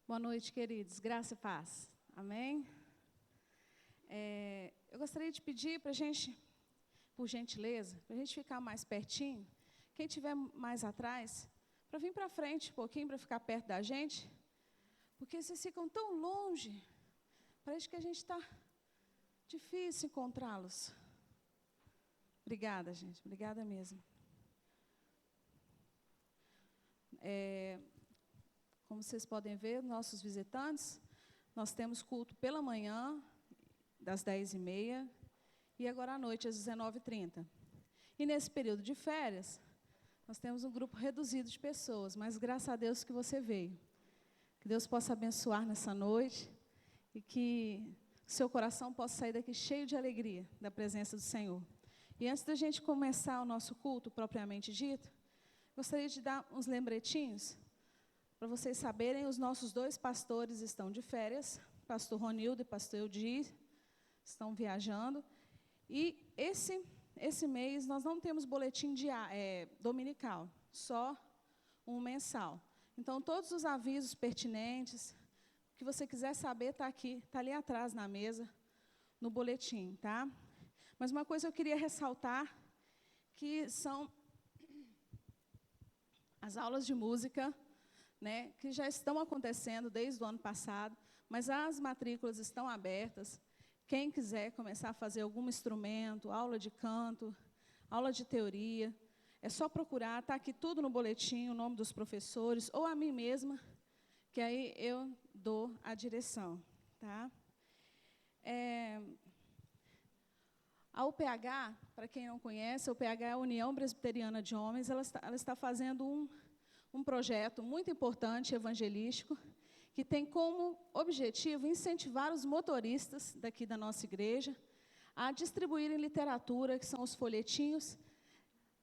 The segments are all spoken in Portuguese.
Boa noite, queridos. Graça e paz. Amém? Eu gostaria de pedir para a gente, por gentileza, para a gente ficar mais pertinho. Quem estiver mais atrás, para vir para frente um pouquinho, para ficar perto da gente. Porque vocês ficam tão longe, parece que a gente está difícil encontrá-los. Obrigada, gente. Obrigada mesmo. Como vocês podem ver, nossos visitantes, nós temos culto pela manhã, das 10h30, e agora à noite, às 19h30. E nesse período de férias, nós temos um grupo reduzido de pessoas, mas graças a Deus que você veio. Que Deus possa abençoar nessa noite e que seu coração possa sair daqui cheio de alegria da presença do Senhor. E antes da gente começar o nosso culto propriamente dito, gostaria de dar uns lembretinhos. Para vocês saberem, os nossos 2 pastores estão de férias, pastor Ronildo e pastor Eudir, estão viajando. E esse mês nós não temos boletim dominical, só um mensal. Então, todos os avisos pertinentes, o que você quiser saber, está aqui, está ali atrás na mesa, no boletim, tá? Mas uma coisa eu queria ressaltar, que são as aulas de música, né, que já estão acontecendo desde o ano passado, mas as matrículas estão abertas. Quem quiser começar a fazer algum instrumento, aula de canto, aula de teoria, é só procurar, está aqui tudo no boletim, o nome dos professores, ou a mim mesma, que aí eu dou a direção. Tá? A UPH, para quem não conhece, a UPH é a União Presbiteriana de Homens, ela está fazendo um projeto muito importante, evangelístico, que tem como objetivo incentivar os motoristas daqui da nossa igreja a distribuírem literatura, que são os folhetinhos,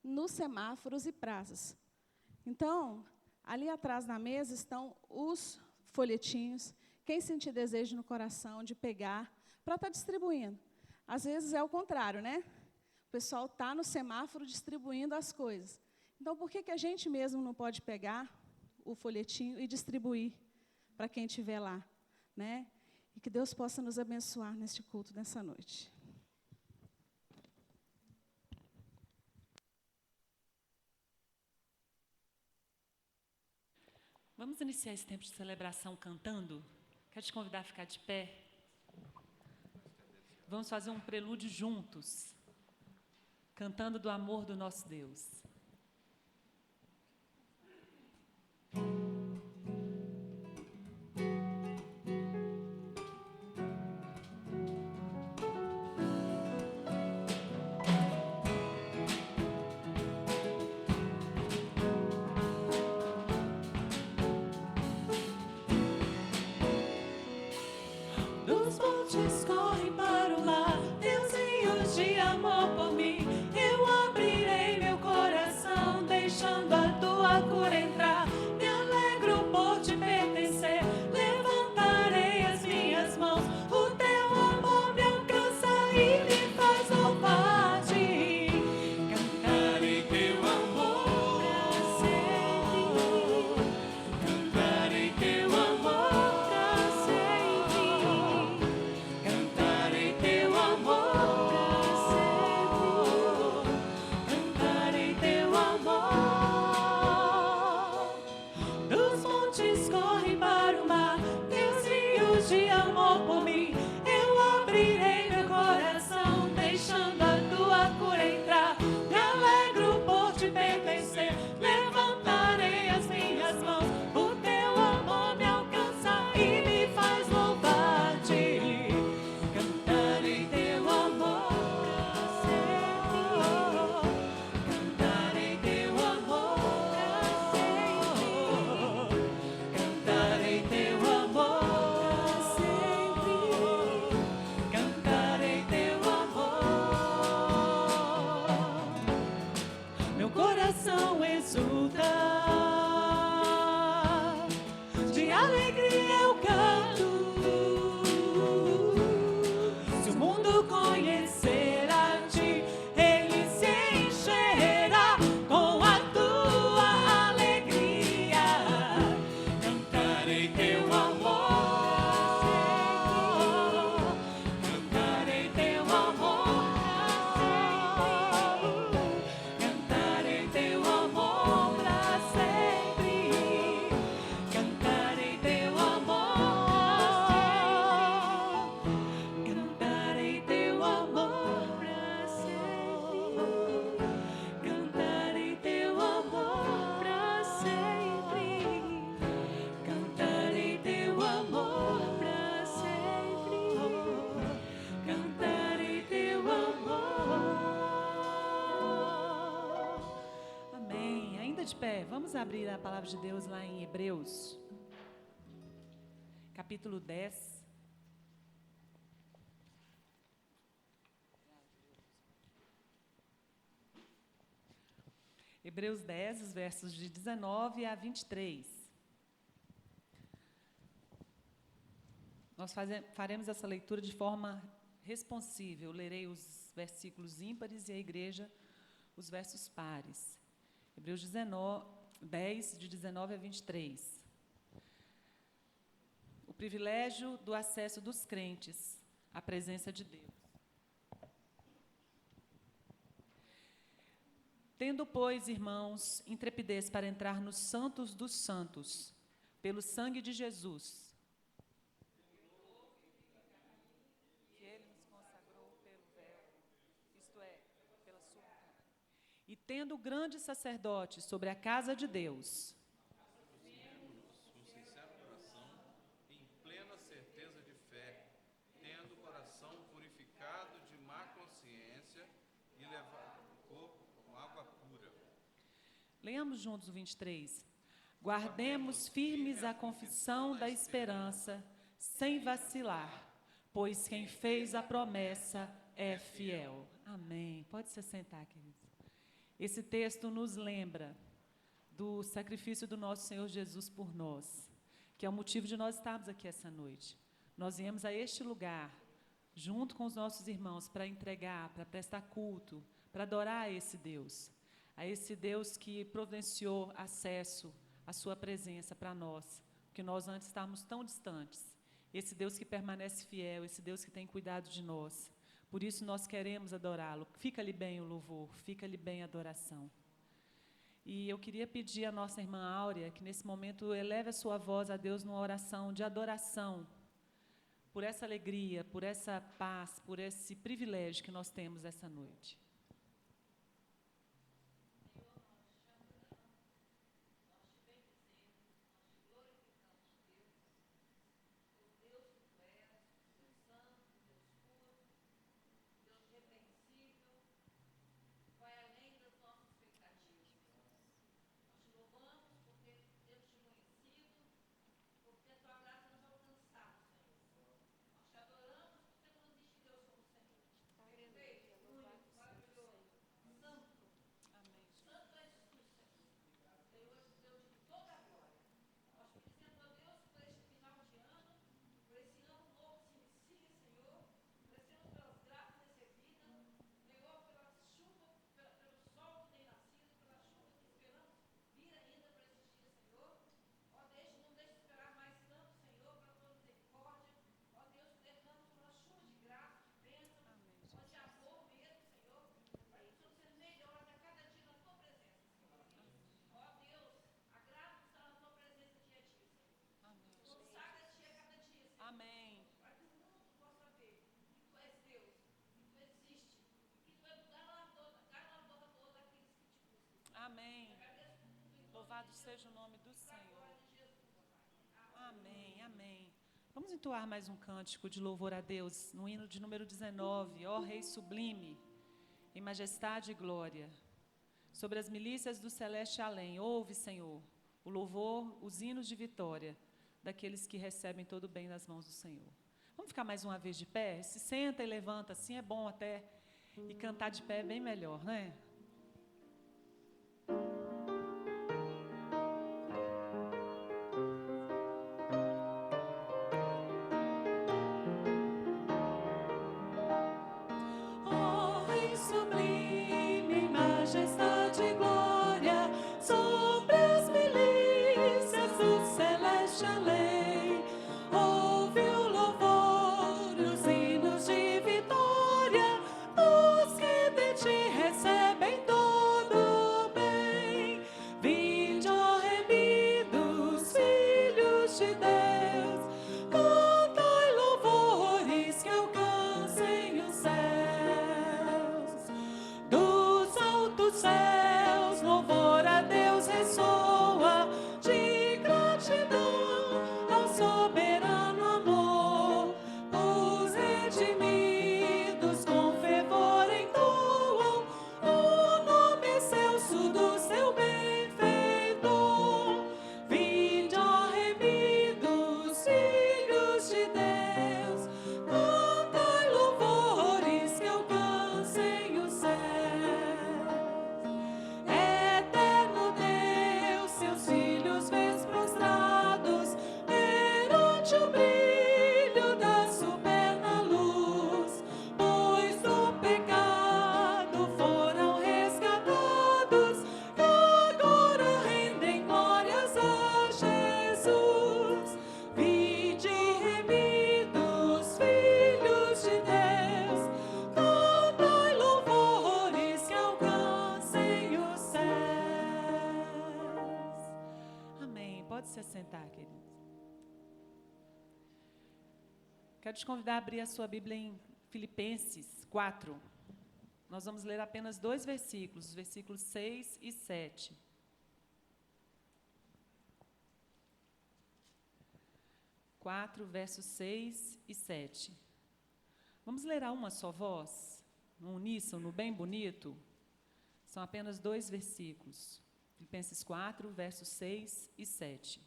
nos semáforos e praças. Então, ali atrás na mesa estão os folhetinhos, quem sentir desejo no coração de pegar, para estar distribuindo. Às vezes é o contrário, né? O pessoal está no semáforo distribuindo as coisas. Então, por que a gente mesmo não pode pegar o folhetinho e distribuir para quem estiver lá, né? E que Deus possa nos abençoar neste culto, nessa noite. Vamos iniciar esse tempo de celebração cantando? Quero te convidar a ficar de pé. Vamos fazer um prelúdio juntos, cantando do amor do nosso Deus. Dos montes correm para o mar, teus rios de amor por mim. Eu abrirei meu coração, deixando a tua cura entrar. Me alegro por te pertencer, levantarei as minhas mãos. O teu amor me alcança e me faz louvar-te. Cantarei teu amor pra sempre. Cantarei teu amor pra sempre. Cantarei teu amor pra sempre. Cantarei teu amor. Dos montes correm para o mar, teus rios de amor por mim. Eu abrirei meu coração, deixando a tua cura entrar. Me alegro por te pertencer, levantarei as minhas mãos. O teu amor me alcança e me faz louvar-te. Cantarei teu amor pra sempre. Cantarei teu amor pra sempre. Cantarei teu amor pra sempre. Cantarei teu amor. Meu coração exulta, de alegria eu canto. Se o mundo conhecer a ti, ele se encherá com a tua alegria. Cantarei teu amor. Vamos abrir a palavra de Deus lá em Hebreus, capítulo 10. Hebreus 10, os versos de 19 a 23. Nós faremos essa leitura de forma responsiva. Eu lerei os versículos ímpares e a igreja os versos pares. Hebreus 10, de 19 a 23. O privilégio do acesso dos crentes à presença de Deus. Tendo, pois, irmãos, intrepidez para entrar nos santos dos santos, pelo sangue de Jesus, que ele nos consagrou pelo véu, isto é, pela sua carne, e tendo grande sacerdote sobre a casa de Deus, com sincero coração, em plena certeza de fé, tendo o coração purificado de má consciência e levado o corpo com água pura. Leamos juntos o 23. Guardemos firmes a confissão da esperança, sem vacilar, pois quem fez a promessa é fiel. Amém. Pode se sentar, queridos. Esse texto nos lembra do sacrifício do nosso Senhor Jesus por nós, que é o motivo de nós estarmos aqui essa noite. Nós viemos a este lugar, junto com os nossos irmãos, para entregar, para prestar culto, para adorar a esse Deus que providenciou acesso à sua presença para nós, porque nós antes estávamos tão distantes. Esse Deus que permanece fiel, esse Deus que tem cuidado de nós. Por isso nós queremos adorá-lo. Fica-lhe bem o louvor, fica-lhe bem a adoração. E eu queria pedir à nossa irmã Áurea que nesse momento eleve a sua voz a Deus numa oração de adoração, por essa alegria, por essa paz, por esse privilégio que nós temos essa noite. Amém. Amém. Louvado seja o nome do Senhor. Amém, amém. Vamos entoar mais um cântico de louvor a Deus, no hino de número 19. Ó Rei sublime, em majestade e glória, sobre as milícias do celeste além, ouve, Senhor, o louvor, os hinos de vitória daqueles que recebem todo o bem nas mãos do Senhor. Vamos ficar mais uma vez de pé? Se senta e levanta, assim é bom até. E cantar de pé é bem melhor, né? Ó Rei sublime, em majestade e glória, sobre as milícias do celeste além, ouve o louvor, os hinos de vitória, dos que de ti recebem todo o bem. Vinde, ó remidos, filhos de Deus, cantai louvores que alcancem os céus. Dos altos céus, louvor a Deus ressoa, de gratidão ao soberano amor. Os redimidos com fervor entoam o nome excelso do seu benfeitor. reflete o brilho da superna luz, pois do pecado foram resgatados e agora rendem glórias a Jesus. Vinde remidos, filhos de Deus, cantai louvores que alcancem os céus. Amém. Pode se assentar, queridos. Quero te convidar a abrir a sua Bíblia em Filipenses 4. Nós vamos ler apenas 2 versículos, os versículos 6 e 7. Versos 6 e 7. Vamos ler a uma só voz, no uníssono, bem bonito? São apenas 2 versículos. Filipenses 4, versos 6 e 7.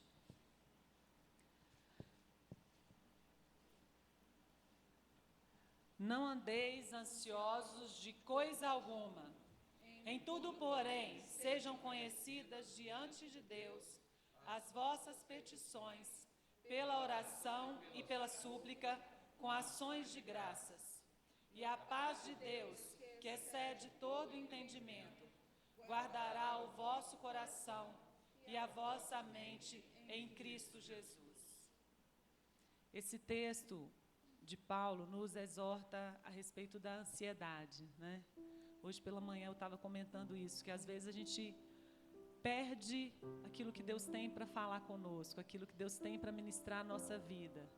Não andeis ansiosos de coisa alguma. Em tudo, porém, sejam conhecidas diante de Deus as vossas petições, pela oração e pela súplica, com ações de graças. E a paz de Deus, que excede todo entendimento, guardará o vosso coração e a vossa mente em Cristo Jesus. Esse texto de Paulo nos exorta a respeito da ansiedade, né? Hoje pela manhã eu estava comentando isso, que às vezes a gente perde aquilo que Deus tem para falar conosco, aquilo que Deus tem para ministrar a nossa vida.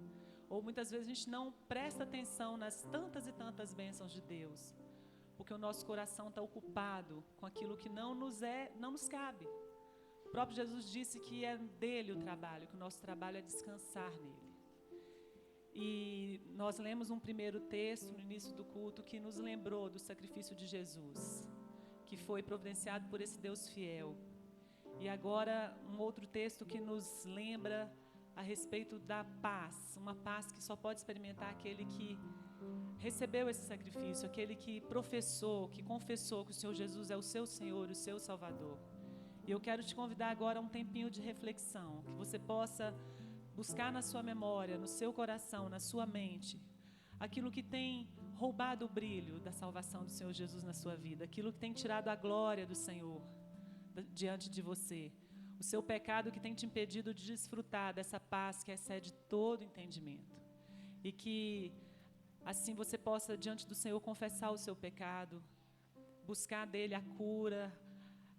Ou muitas vezes a gente não presta atenção nas tantas e tantas bênçãos de Deus, porque o nosso coração está ocupado com aquilo que não nos cabe. O próprio Jesus disse que é dele o trabalho, que o nosso trabalho é descansar nele. E nós lemos um primeiro texto no início do culto que nos lembrou do sacrifício de Jesus, que foi providenciado por esse Deus fiel. E agora um outro texto que nos lembra a respeito da paz, uma paz que só pode experimentar aquele que recebeu esse sacrifício, aquele que professou, que confessou que o Senhor Jesus é o seu Senhor, o seu Salvador. E eu quero te convidar agora a um tempinho de reflexão, que você possa buscar na sua memória, no seu coração, na sua mente, aquilo que tem roubado o brilho da salvação do Senhor Jesus na sua vida, aquilo que tem tirado a glória do Senhor diante de você, o seu pecado que tem te impedido de desfrutar dessa paz que excede todo entendimento, e que assim você possa diante do Senhor confessar o seu pecado, buscar dele a cura,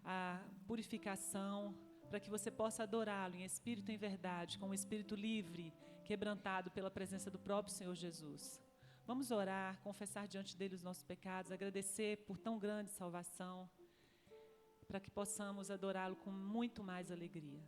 a purificação, para que você possa adorá-lo em espírito e em verdade, com um espírito livre, quebrantado pela presença do próprio Senhor Jesus. Vamos orar, confessar diante dele os nossos pecados, agradecer por tão grande salvação, para que possamos adorá-lo com muito mais alegria.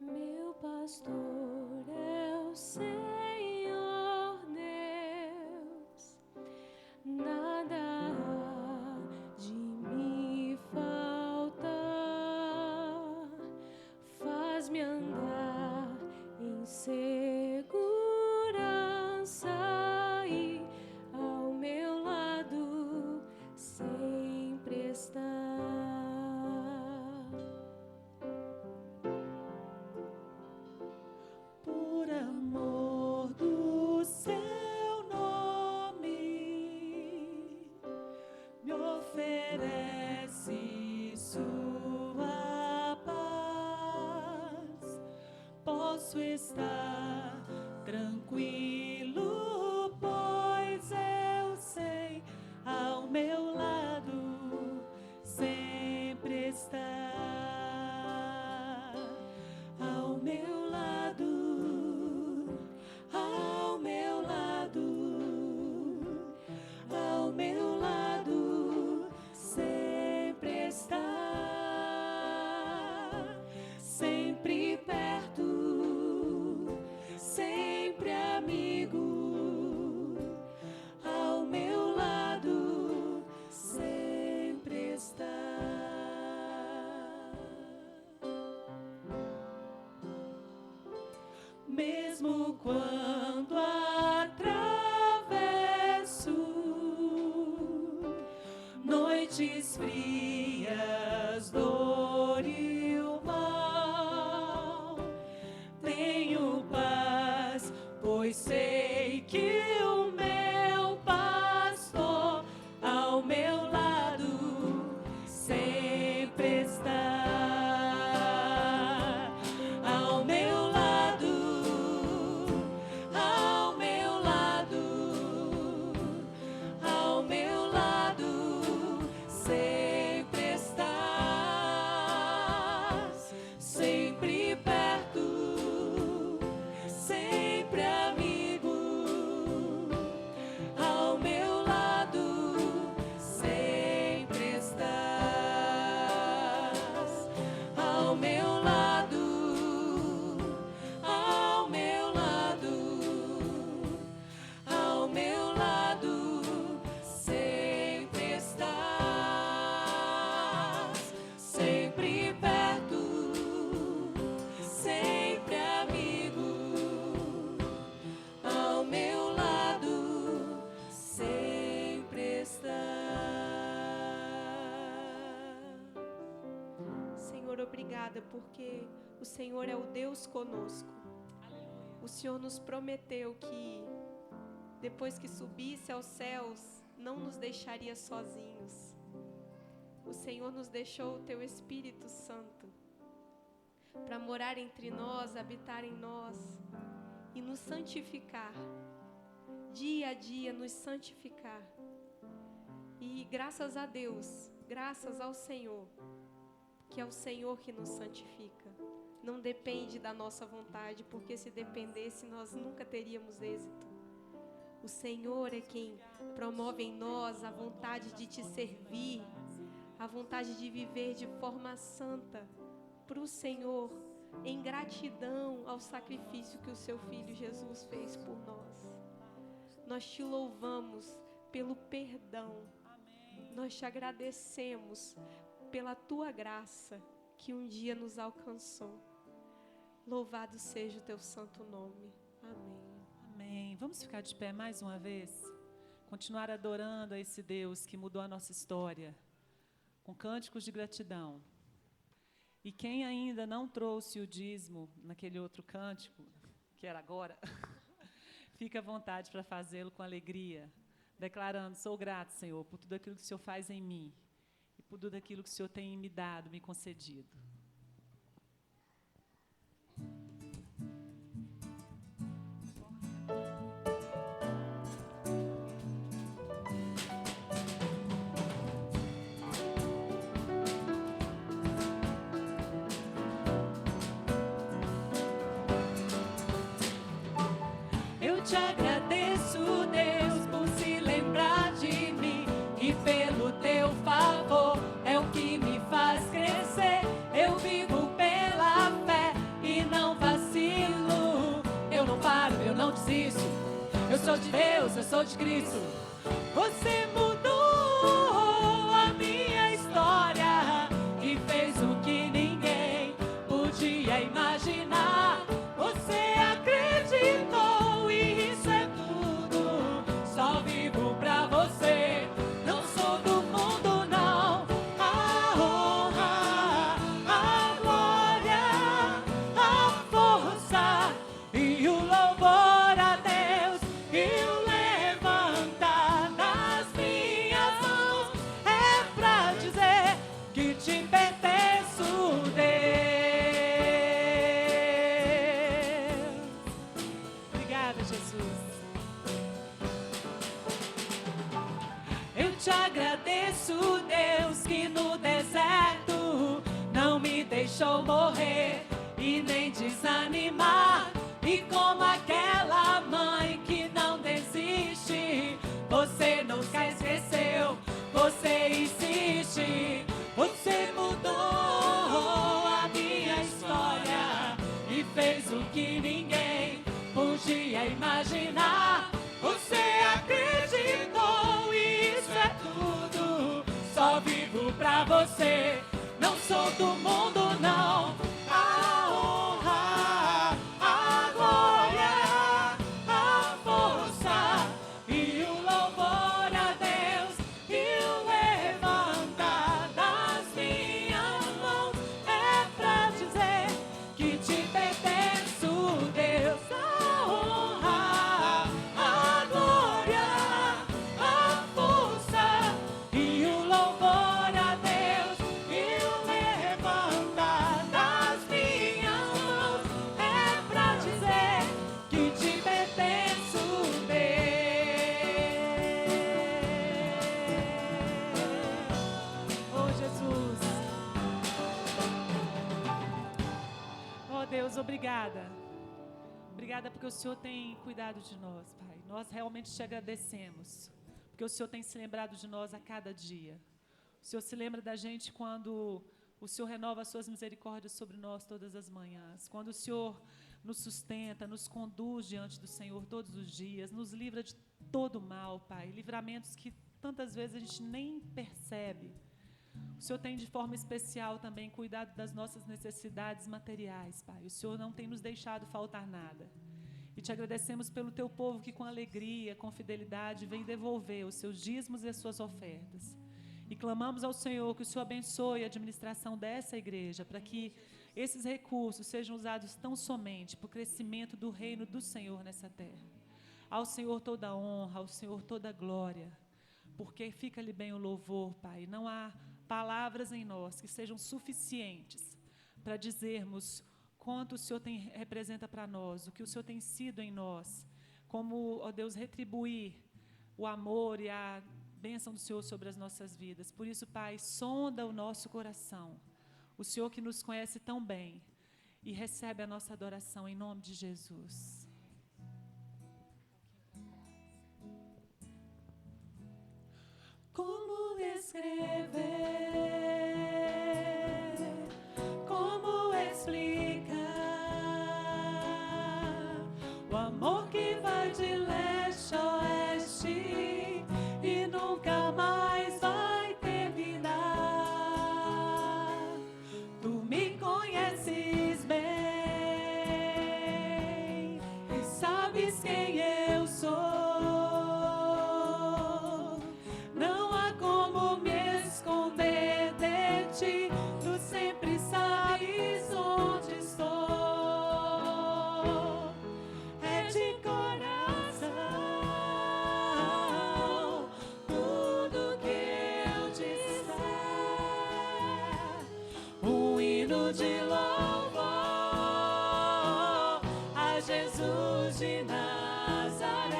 Meu pastor é o Senhor Deus, nada há de me faltar, faz-me andar em segurança e ao meu lado sempre está. Por amor do seu nome, me oferece sua paz. Posso estar quando atravesso noites frias, dor e o mal, tenho paz, pois sei que o meu pastor ao meu lado sempre está. Ao meu lado, ao meu lado, ao meu lado sempre estás, sempre perto, sempre amigo. Ao meu lado sempre estás, ao meu lado, ao meu lado, ao meu lado sempre estás, sempre perto, sempre amigo. Ao meu lado sempre estás. Senhor, obrigada, porque o Senhor é o Deus conosco. O Senhor nos prometeu que depois que subisse aos céus, não nos deixaria sozinhos. O Senhor nos deixou o Teu Espírito Santo para morar entre nós, habitar em nós e nos santificar. Dia a dia nos santificar. E graças a Deus, graças ao Senhor, que é o Senhor que nos santifica. Não depende da nossa vontade, porque se dependesse nós nunca teríamos êxito. O Senhor é quem promove em nós a vontade de te servir, a vontade de viver de forma santa para o Senhor, em gratidão ao sacrifício que o seu Filho Jesus fez por nós. Nós te louvamos pelo perdão. Nós te agradecemos pela tua graça que um dia nos alcançou. Louvado seja o teu santo nome. Amém. Amém. Vamos ficar de pé mais uma vez? Continuar adorando a esse Deus que mudou a nossa história, com cânticos de gratidão. E quem ainda não trouxe o dízimo naquele outro cântico, que era agora, fica à vontade para fazê-lo com alegria, declarando: sou grato, Senhor, por tudo aquilo que o Senhor faz em mim e por tudo aquilo que o Senhor tem me dado, me concedido. Eu te agradeço, Deus, por se lembrar de mim, e pelo teu favor é o que me faz crescer. Eu vivo pela fé e não vacilo. Eu não paro, eu não desisto. Eu sou de Deus, eu sou de Cristo. Você mudou a minha história e fez o que ninguém podia imaginar. Você acreditou e isso é tudo. Só vivo pra você. Não sou do mundo, não. A honra, a glória, a força e o louvor a Deus. E o levantar das minhas mãos é pra dizer que te pertenço, Deus. Obrigada, Jesus. Eu te agradeço, Deus, que no deserto não me deixou morrer e nem desanimar. E como aquela mãe que não desiste, você nunca esqueceu, você insiste. Você mudou a minha história e fez o que ninguém podia imaginar. Você acreditou e isso é tudo. Só vivo pra você. Não sou do mundo, não. A honra, a glória, obrigada porque o Senhor tem cuidado de nós, Pai. Nós realmente te agradecemos, porque o Senhor tem se lembrado de nós a cada dia. O Senhor se lembra da gente quando o Senhor renova as suas misericórdias sobre nós todas as manhãs, quando o Senhor nos sustenta, nos conduz diante do Senhor todos os dias, nos livra de todo mal, Pai, livramentos que tantas vezes a gente nem percebe. O Senhor tem de forma especial também cuidado das nossas necessidades materiais, Pai. O Senhor não tem nos deixado faltar nada. E te agradecemos pelo teu povo que com alegria, com fidelidade, vem devolver os seus dízimos e as suas ofertas. E clamamos ao Senhor que o Senhor abençoe a administração dessa igreja, para que esses recursos sejam usados tão somente para o crescimento do reino do Senhor nessa terra. Ao Senhor toda a honra, ao Senhor toda a glória, porque fica-lhe bem o louvor, Pai. Não há palavras em nós que sejam suficientes para dizermos quanto o Senhor representa para nós, o que o Senhor tem sido em nós, como, ó Deus, retribuir o amor e a bênção do Senhor sobre as nossas vidas. Por isso, Pai, sonda o nosso coração, o Senhor que nos conhece tão bem, e recebe a nossa adoração em nome de Jesus. Como descrever, como explicar o amor que vai de leste a oeste e nunca mais vai terminar? Tu me conheces bem e sabes quem eu sou. Tu sempre sabes onde estou. É de coração tudo que eu disser, um hino de louvor a Jesus de Nazaré.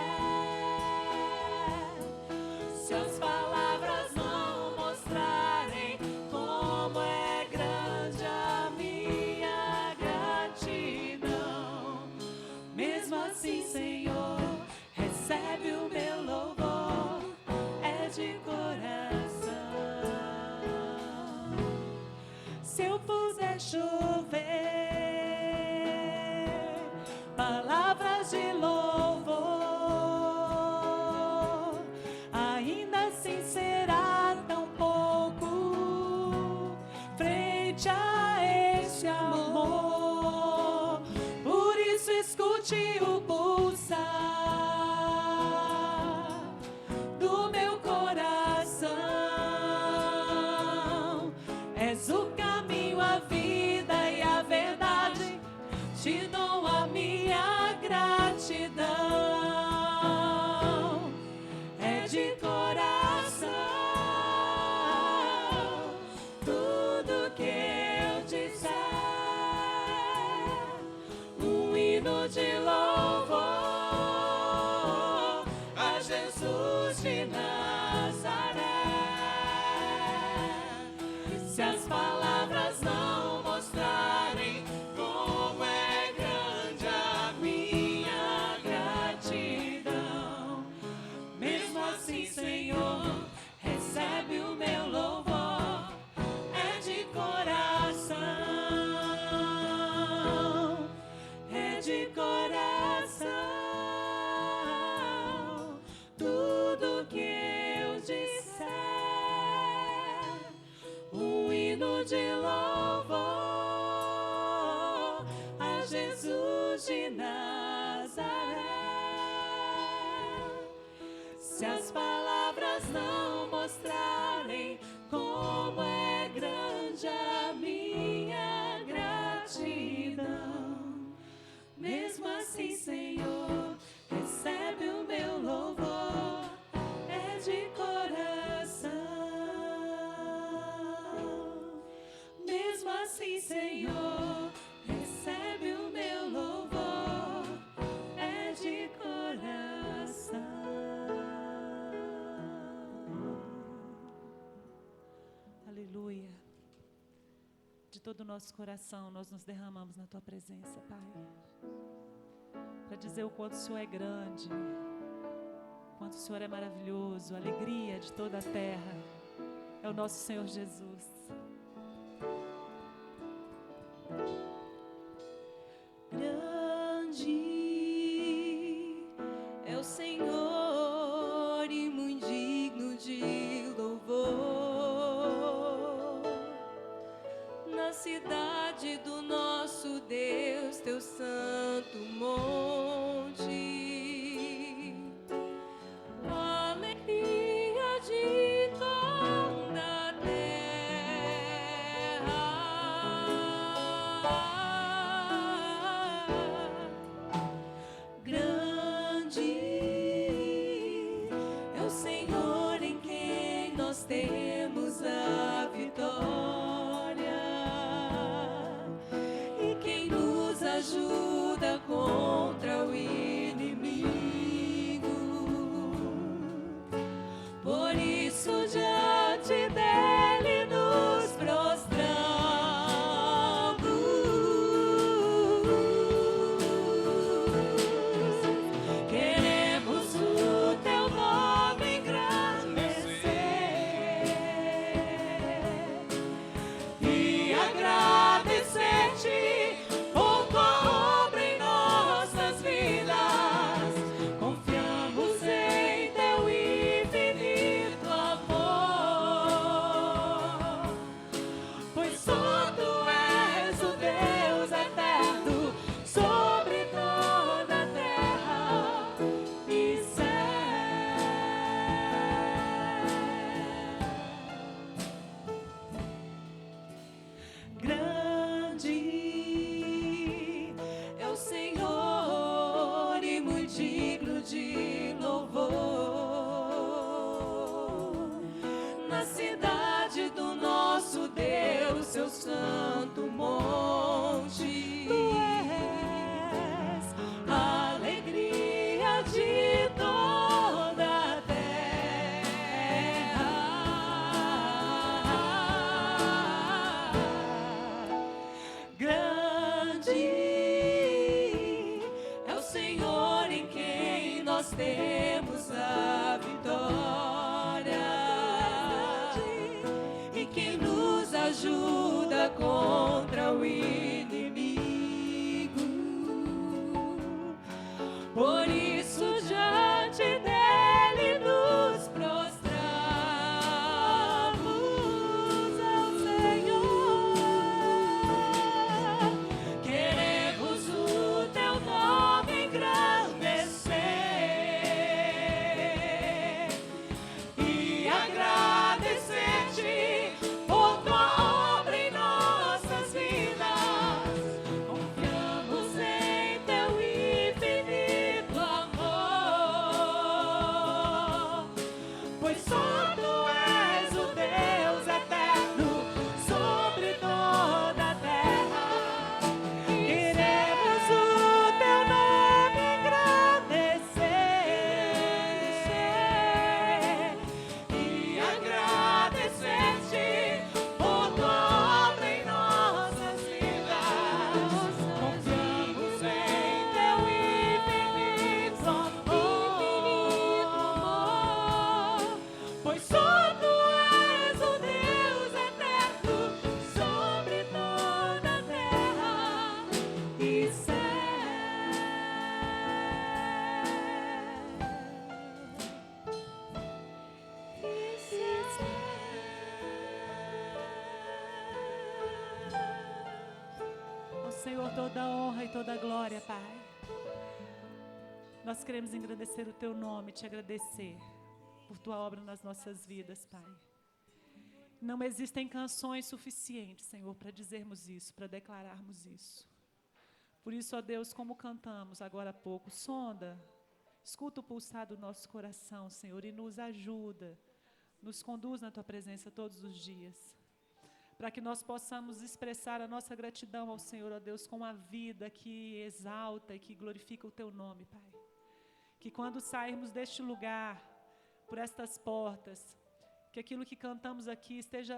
Se as palavras não mostrarem como é grande a minha gratidão, mesmo assim, Senhor, recebe o meu louvor, é de coração. Se eu puser chover palavras de louvor, ainda assim será tão pouco frente a esse amor. Por isso escute o pulsar do meu coração. És o caminho, a vida e a verdade. Te dou a minha gratidão. É de coração tudo que eu disser, um hino de louvor a Jesus de Nazaré. E se as palavras não mostrarem como é grande a minha gratidão, mesmo assim, Senhor, recebe o meu louvor, é de coração, é de coração, tudo que eu disser, um hino de louvor a Jesus de Nazaré. Se as palavras não mostrarem como é grande a minha gratidão, mesmo assim, Senhor, recebe o meu louvor, é de coração. Mesmo assim, Senhor, recebe o meu louvor, é de coração. Aleluia. De todo o nosso coração, nós nos derramamos na Tua presença, Pai, para dizer o quanto o Senhor é grande, o quanto o Senhor é maravilhoso, a alegria de toda a terra é o nosso Senhor Jesus. Grande é o Senhor e muito digno de louvor. Na cidade do nosso Deus, teu santo monte. Alegria de toda a terra. Grande é o Senhor em quem nós temos a vitória, e quem nos ajuda contra o inimigo. Por isso diante dele nos prostramos. Queremos o teu nome engrandecer e agradecer-te por tua obra em nossas vidas. Confiamos em teu infinito amor, pois só tu és o Deus eterno sobre toda a terra e céu. Grande é o Senhor e muito digno de louvor. Na cidade do nosso Deus, seu santo monte. Tu és a alegria de toda a terra. Grande é o Senhor em quem nós temos a vitória, e quem nos ajuda contra o inimigo. Por isso diante dele nos prostramos ao Senhor. Queremos o teu nome engrandecer e agradecer-te por tua obra em nossas vidas. Confiamos em teu infinito amor, pois só tu és o Deus eterno sobre toda a terra. Queremos o teu nome engrandecer e agradecer-te por tua obra em nossas vidas. Confiamos em teu infinito amor, pois só tu és o Deus eterno sobre toda a terra e céu. Ao Senhor toda a honra e toda a glória, Pai. Nós queremos engrandecer o teu nome, te agradecer por tua obra nas nossas vidas, Pai. Não existem canções suficientes, Senhor, para dizermos isso, para declararmos isso. Por isso, ó Deus, como cantamos agora há pouco, sonda, escuta o pulsar do nosso coração, Senhor, e nos ajuda, nos conduz na tua presença todos os dias, para que nós possamos expressar a nossa gratidão ao Senhor, ó Deus, com uma vida que exalta e que glorifica o teu nome, Pai. Que quando sairmos deste lugar, por estas portas, que aquilo que cantamos aqui esteja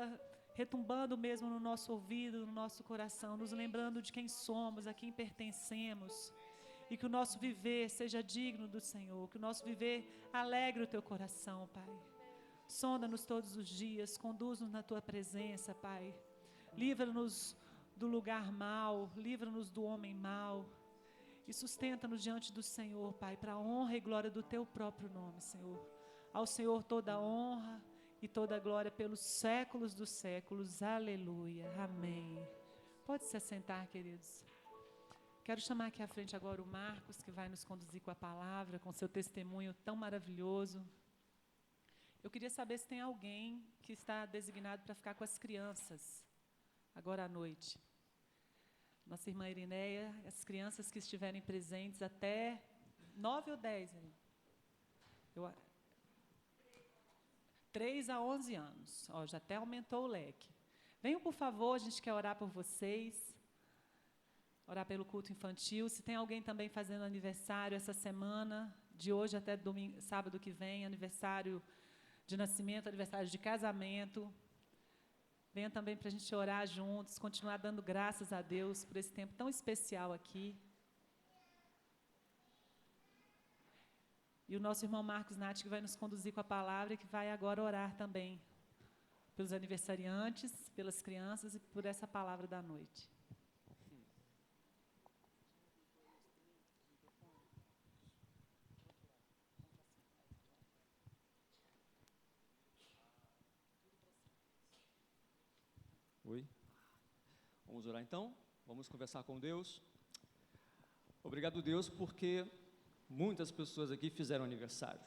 retumbando mesmo no nosso ouvido, no nosso coração, nos lembrando de quem somos, a quem pertencemos, e que o nosso viver seja digno do Senhor, que o nosso viver alegre o teu coração, Pai. Sonda-nos todos os dias, conduz-nos na tua presença, Pai. Livra-nos do lugar mau, livra-nos do homem mau e sustenta-nos diante do Senhor, Pai, para a honra e glória do teu próprio nome, Senhor. Ao Senhor toda a honra e toda a glória pelos séculos dos séculos. Aleluia. Amém. Pode se assentar, queridos. Quero chamar aqui à frente agora o Marcos, que vai nos conduzir com a palavra, com seu testemunho tão maravilhoso. Eu queria saber se tem alguém que está designado para ficar com as crianças, agora à noite. Nossa irmã Irineia, as crianças que estiverem presentes até 9 ou 10, 3 a 11 anos, já até aumentou o leque. Venham, por favor, a gente quer orar por vocês, orar pelo culto infantil. Se tem alguém também fazendo aniversário essa semana, de hoje até domingo, sábado que vem, aniversário de nascimento, aniversário de casamento, venha também para a gente orar juntos, continuar dando graças a Deus por esse tempo tão especial aqui. E o nosso irmão Marcos Nath, que vai nos conduzir com a palavra e que vai agora orar também pelos aniversariantes, pelas crianças e por essa palavra da noite. Oi? Vamos orar então? Vamos conversar com Deus? Obrigado, Deus, porque muitas pessoas aqui fizeram aniversário.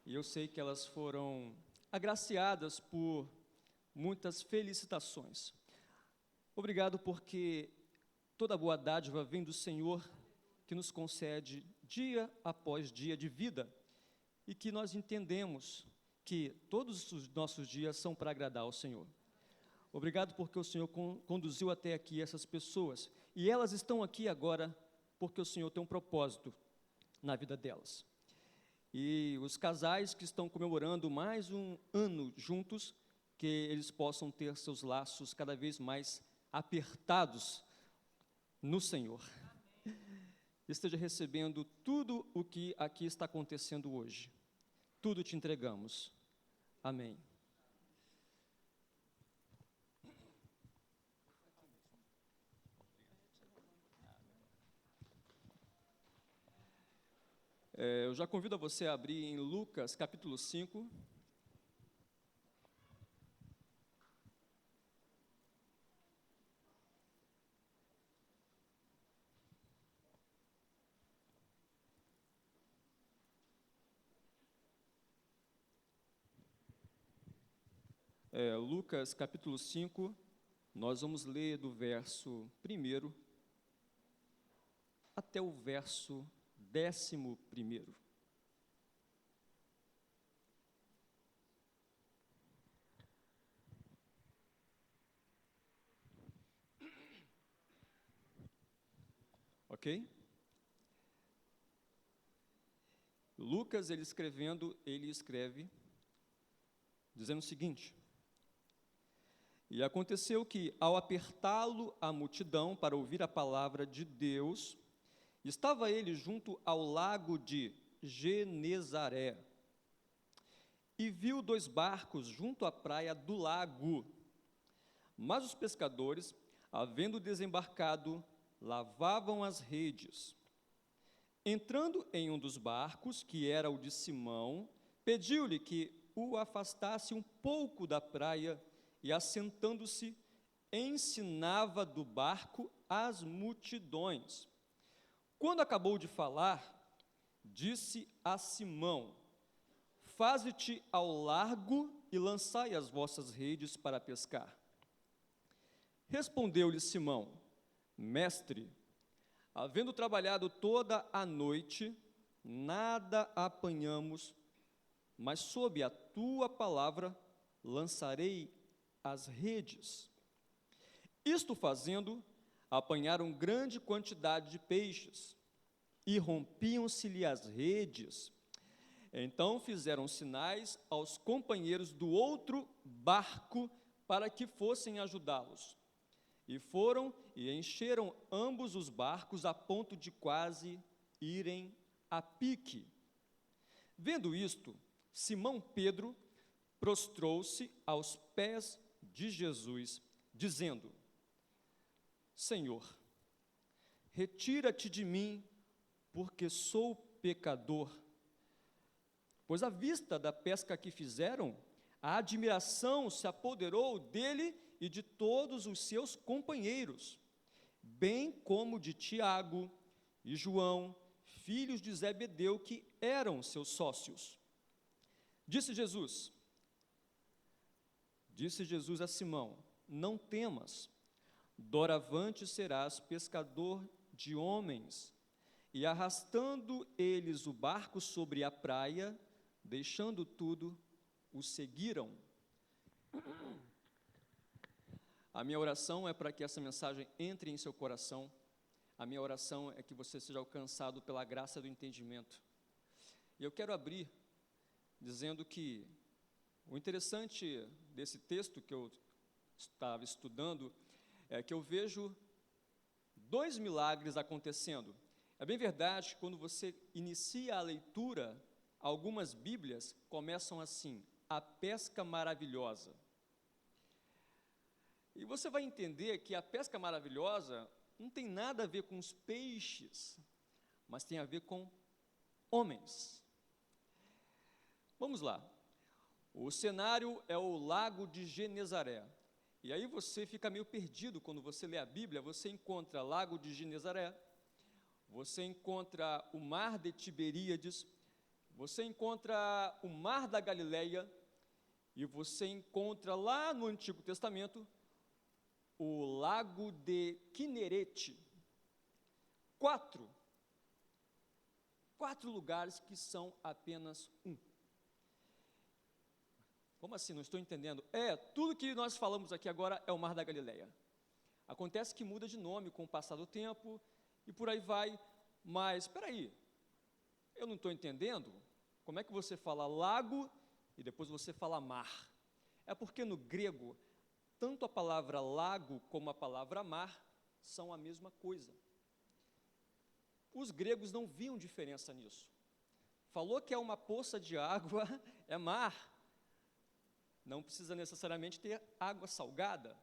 E eu sei que elas foram agraciadas por muitas felicitações. Obrigado porque toda boa dádiva vem do Senhor, que nos concede dia após dia de vida, e que nós entendemos que todos os nossos dias são para agradar ao Senhor. Obrigado porque o Senhor conduziu até aqui essas pessoas, e elas estão aqui agora porque o Senhor tem um propósito na vida delas. E os casais que estão comemorando mais um ano juntos, que eles possam ter seus laços cada vez mais apertados no Senhor. Esteja recebendo tudo o que aqui está acontecendo hoje. Tudo te entregamos. Amém. Eu já convido a você a abrir em Lucas, capítulo 5. Lucas, capítulo 5, nós vamos ler do verso 1 até o verso 11º. Ok? Lucas, ele escreve dizendo o seguinte: E aconteceu que, ao apertá-lo a multidão para ouvir a palavra de Deus, estava ele junto ao lago de Genezaré, e viu 2 barcos junto à praia do lago. Mas os pescadores, havendo desembarcado, lavavam as redes. Entrando em um dos barcos, que era o de Simão, pediu-lhe que o afastasse um pouco da praia, e assentando-se, ensinava do barco as multidões. Quando acabou de falar, disse a Simão: Faze-te ao largo e lançai as vossas redes para pescar. Respondeu-lhe Simão: Mestre, havendo trabalhado toda a noite, nada apanhamos, mas sob a tua palavra lançarei as redes. Isto fazendo, apanharam grande quantidade de peixes, e rompiam-se-lhe as redes. Então fizeram sinais aos companheiros do outro barco para que fossem ajudá-los. E foram e encheram ambos os barcos a ponto de quase irem a pique. Vendo isto, Simão Pedro prostrou-se aos pés de Jesus, dizendo: Senhor, retira-te de mim, porque sou pecador. Pois à vista da pesca que fizeram, a admiração se apoderou dele e de todos os seus companheiros, bem como de Tiago e João, filhos de Zebedeu, que eram seus sócios. Disse Jesus a Simão: não temas, doravante serás pescador de homens. E arrastando eles o barco sobre a praia, deixando tudo, o seguiram. A minha oração é para que essa mensagem entre em seu coração. A minha oração é que você seja alcançado pela graça do entendimento. E eu quero abrir dizendo que o interessante desse texto que eu estava estudando é que eu vejo 2 milagres acontecendo. É bem verdade que quando você inicia a leitura, algumas Bíblias começam assim: a pesca maravilhosa. E você vai entender que a pesca maravilhosa não tem nada a ver com os peixes, mas tem a ver com homens. Vamos lá. O cenário é o lago de Genezaré. E aí você fica meio perdido quando você lê a Bíblia. Você encontra lago de Genezaré, você encontra o mar de Tiberíades, você encontra o mar da Galileia, e você encontra lá no Antigo Testamento o lago de Quinerete. 4 lugares que são apenas um. Como assim? Não estou entendendo. Tudo que nós falamos aqui agora é o Mar da Galileia. Acontece que muda de nome com o passar do tempo e por aí vai, mas espera aí, eu não estou entendendo. Como é que você fala lago e depois você fala mar? É porque no grego, tanto a palavra lago como a palavra mar são a mesma coisa. Os gregos não viam diferença nisso. Falou que é uma poça de água, é mar. Não precisa necessariamente ter água salgada.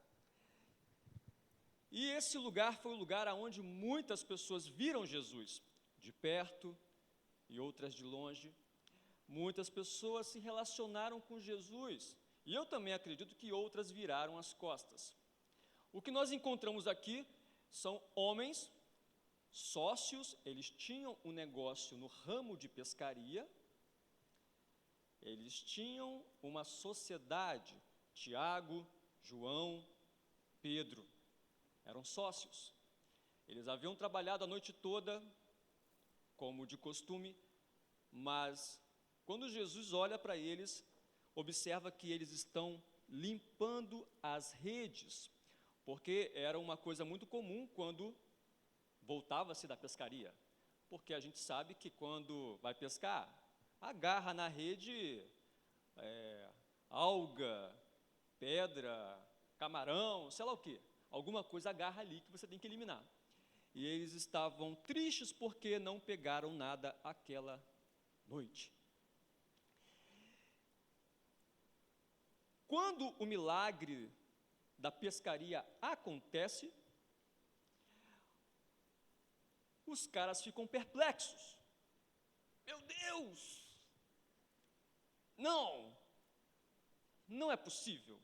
E esse lugar foi o lugar onde muitas pessoas viram Jesus, de perto e outras de longe. Muitas pessoas se relacionaram com Jesus, e eu também acredito que outras viraram as costas. O que nós encontramos aqui são homens sócios, eles tinham um negócio no ramo de pescaria, eles tinham uma sociedade, Tiago, João, Pedro, eram sócios. Eles haviam trabalhado a noite toda, como de costume, mas quando Jesus olha para eles, observa que eles estão limpando as redes, porque era uma coisa muito comum quando voltava-se da pescaria, porque a gente sabe que quando vai pescar, agarra na rede alga, pedra, camarão, sei lá o quê, alguma coisa agarra ali que você tem que eliminar. E eles estavam tristes porque não pegaram nada aquela noite. Quando o milagre da pescaria acontece, os caras ficam perplexos. Meu Deus! Não é possível.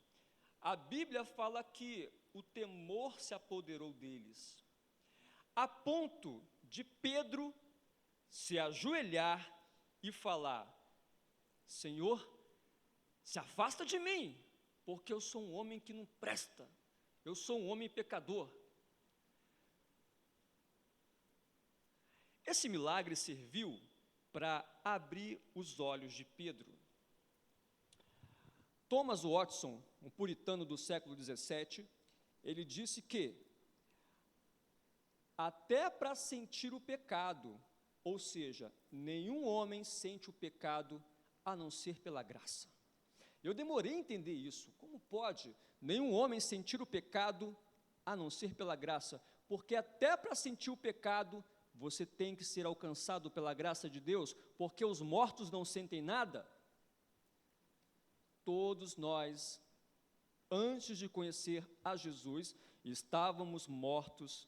A Bíblia fala que o temor se apoderou deles, a ponto de Pedro se ajoelhar e falar: Senhor, se afasta de mim, porque eu sou um homem que não presta, eu sou um homem pecador. Esse milagre serviu para abrir os olhos de Pedro. Thomas Watson, um puritano do século XVII, ele disse que até para sentir o pecado, ou seja, nenhum homem sente o pecado a não ser pela graça. Eu demorei a entender isso. Como pode nenhum homem sentir o pecado a não ser pela graça? Porque até para sentir o pecado você tem que ser alcançado pela graça de Deus, porque os mortos não sentem nada. Todos nós, antes de conhecer a Jesus, estávamos mortos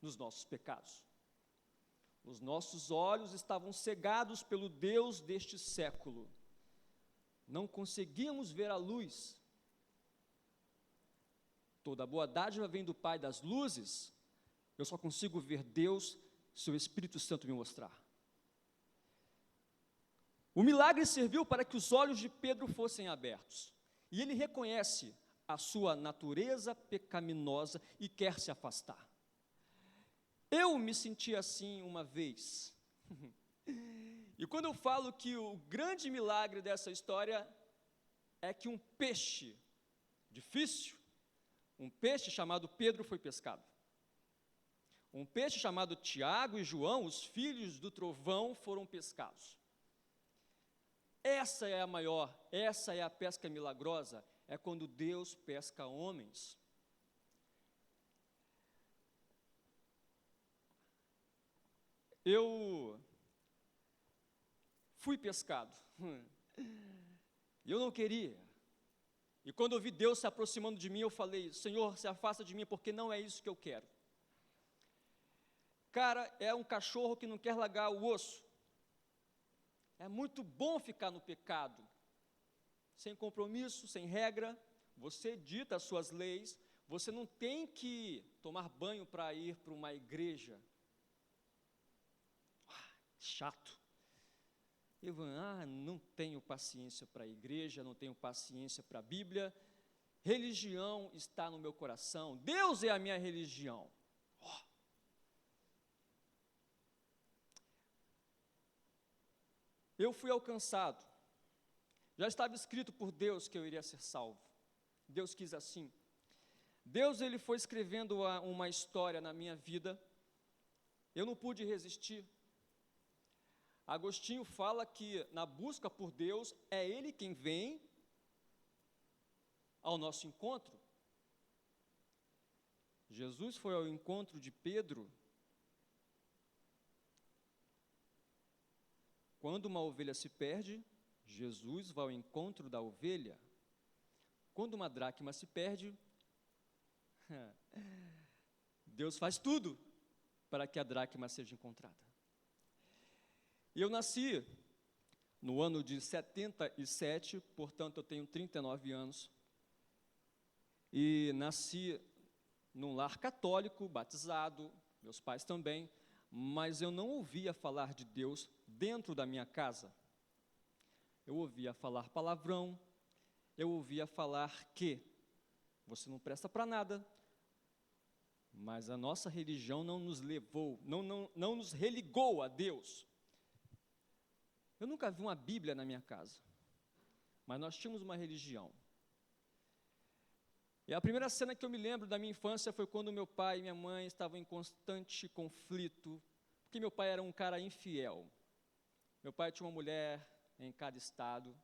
nos nossos pecados. Os nossos olhos estavam cegados pelo Deus deste século. Não conseguíamos ver a luz. Toda boa dádiva vem do Pai das luzes. Eu só consigo ver Deus se o Espírito Santo me mostrar. O milagre serviu para que os olhos de Pedro fossem abertos. E ele reconhece a sua natureza pecaminosa e quer se afastar. Eu me senti assim uma vez. E quando eu falo que o grande milagre dessa história é que um peixe difícil, um peixe chamado Pedro foi pescado. Um peixe chamado Tiago e João, os filhos do trovão, foram pescados. Essa é a pesca milagrosa, é quando Deus pesca homens. Eu fui pescado, e eu não queria. E quando eu vi Deus se aproximando de mim, eu falei: Senhor, se afasta de mim, porque não é isso que eu quero. Cara, é um cachorro que não quer largar o osso. É muito bom ficar no pecado, sem compromisso, sem regra. Você dita as suas leis, você não tem que tomar banho para ir para uma igreja. Chato. Eu não tenho paciência para a igreja, não tenho paciência para a Bíblia. Religião está no meu coração, Deus é a minha religião. Eu fui alcançado. Já estava escrito por Deus que eu iria ser salvo. Deus quis assim. Deus, ele foi escrevendo uma história na minha vida. Eu não pude resistir. Agostinho fala que na busca por Deus é Ele quem vem ao nosso encontro. Jesus foi ao encontro de Pedro. Quando uma ovelha se perde, Jesus vai ao encontro da ovelha. Quando uma dracma se perde, Deus faz tudo para que a dracma seja encontrada. E eu nasci no ano de 77, portanto eu tenho 39 anos, e nasci num lar católico, batizado, meus pais também, mas eu não ouvia falar de Deus dentro da minha casa. Eu ouvia falar palavrão, eu ouvia falar que você não presta para nada, mas a nossa religião não nos levou, não nos religou a Deus. Eu nunca vi uma Bíblia na minha casa, mas nós tínhamos uma religião. E a primeira cena que eu me lembro da minha infância foi quando meu pai e minha mãe estavam em constante conflito, porque meu pai era um cara infiel. Meu pai tinha uma mulher em cada estado,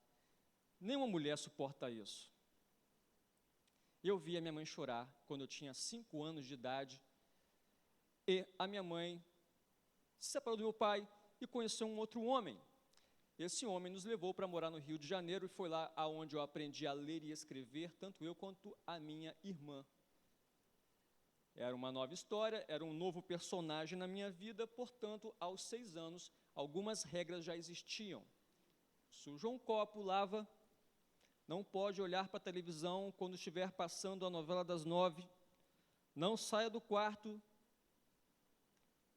nenhuma mulher suporta isso. Eu via minha mãe chorar quando eu tinha 5 anos de idade, e a minha mãe se separou do meu pai e conheceu um outro homem. Esse homem nos levou para morar no Rio de Janeiro, e foi lá onde eu aprendi a ler e escrever, tanto eu quanto a minha irmã. Era uma nova história, era um novo personagem na minha vida, portanto, aos 6 anos, algumas regras já existiam. Sujou um copo, lava. Não pode olhar para a televisão quando estiver passando a novela das 9. Não saia do quarto.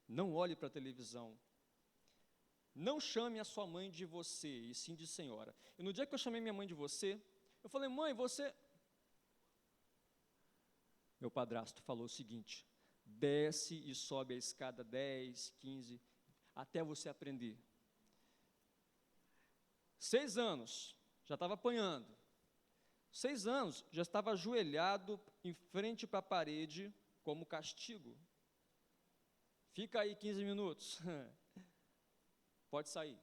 Não olhe para a televisão. Não chame a sua mãe de você, e sim de senhora. E no dia que eu chamei minha mãe de você, eu falei: mãe, você... Meu padrasto falou o seguinte: desce e sobe a escada 10, 15, até você aprender. 6 anos, já estava apanhando. 6 anos, já estava ajoelhado em frente para a parede, como castigo. Fica aí 15 minutos. Pode sair.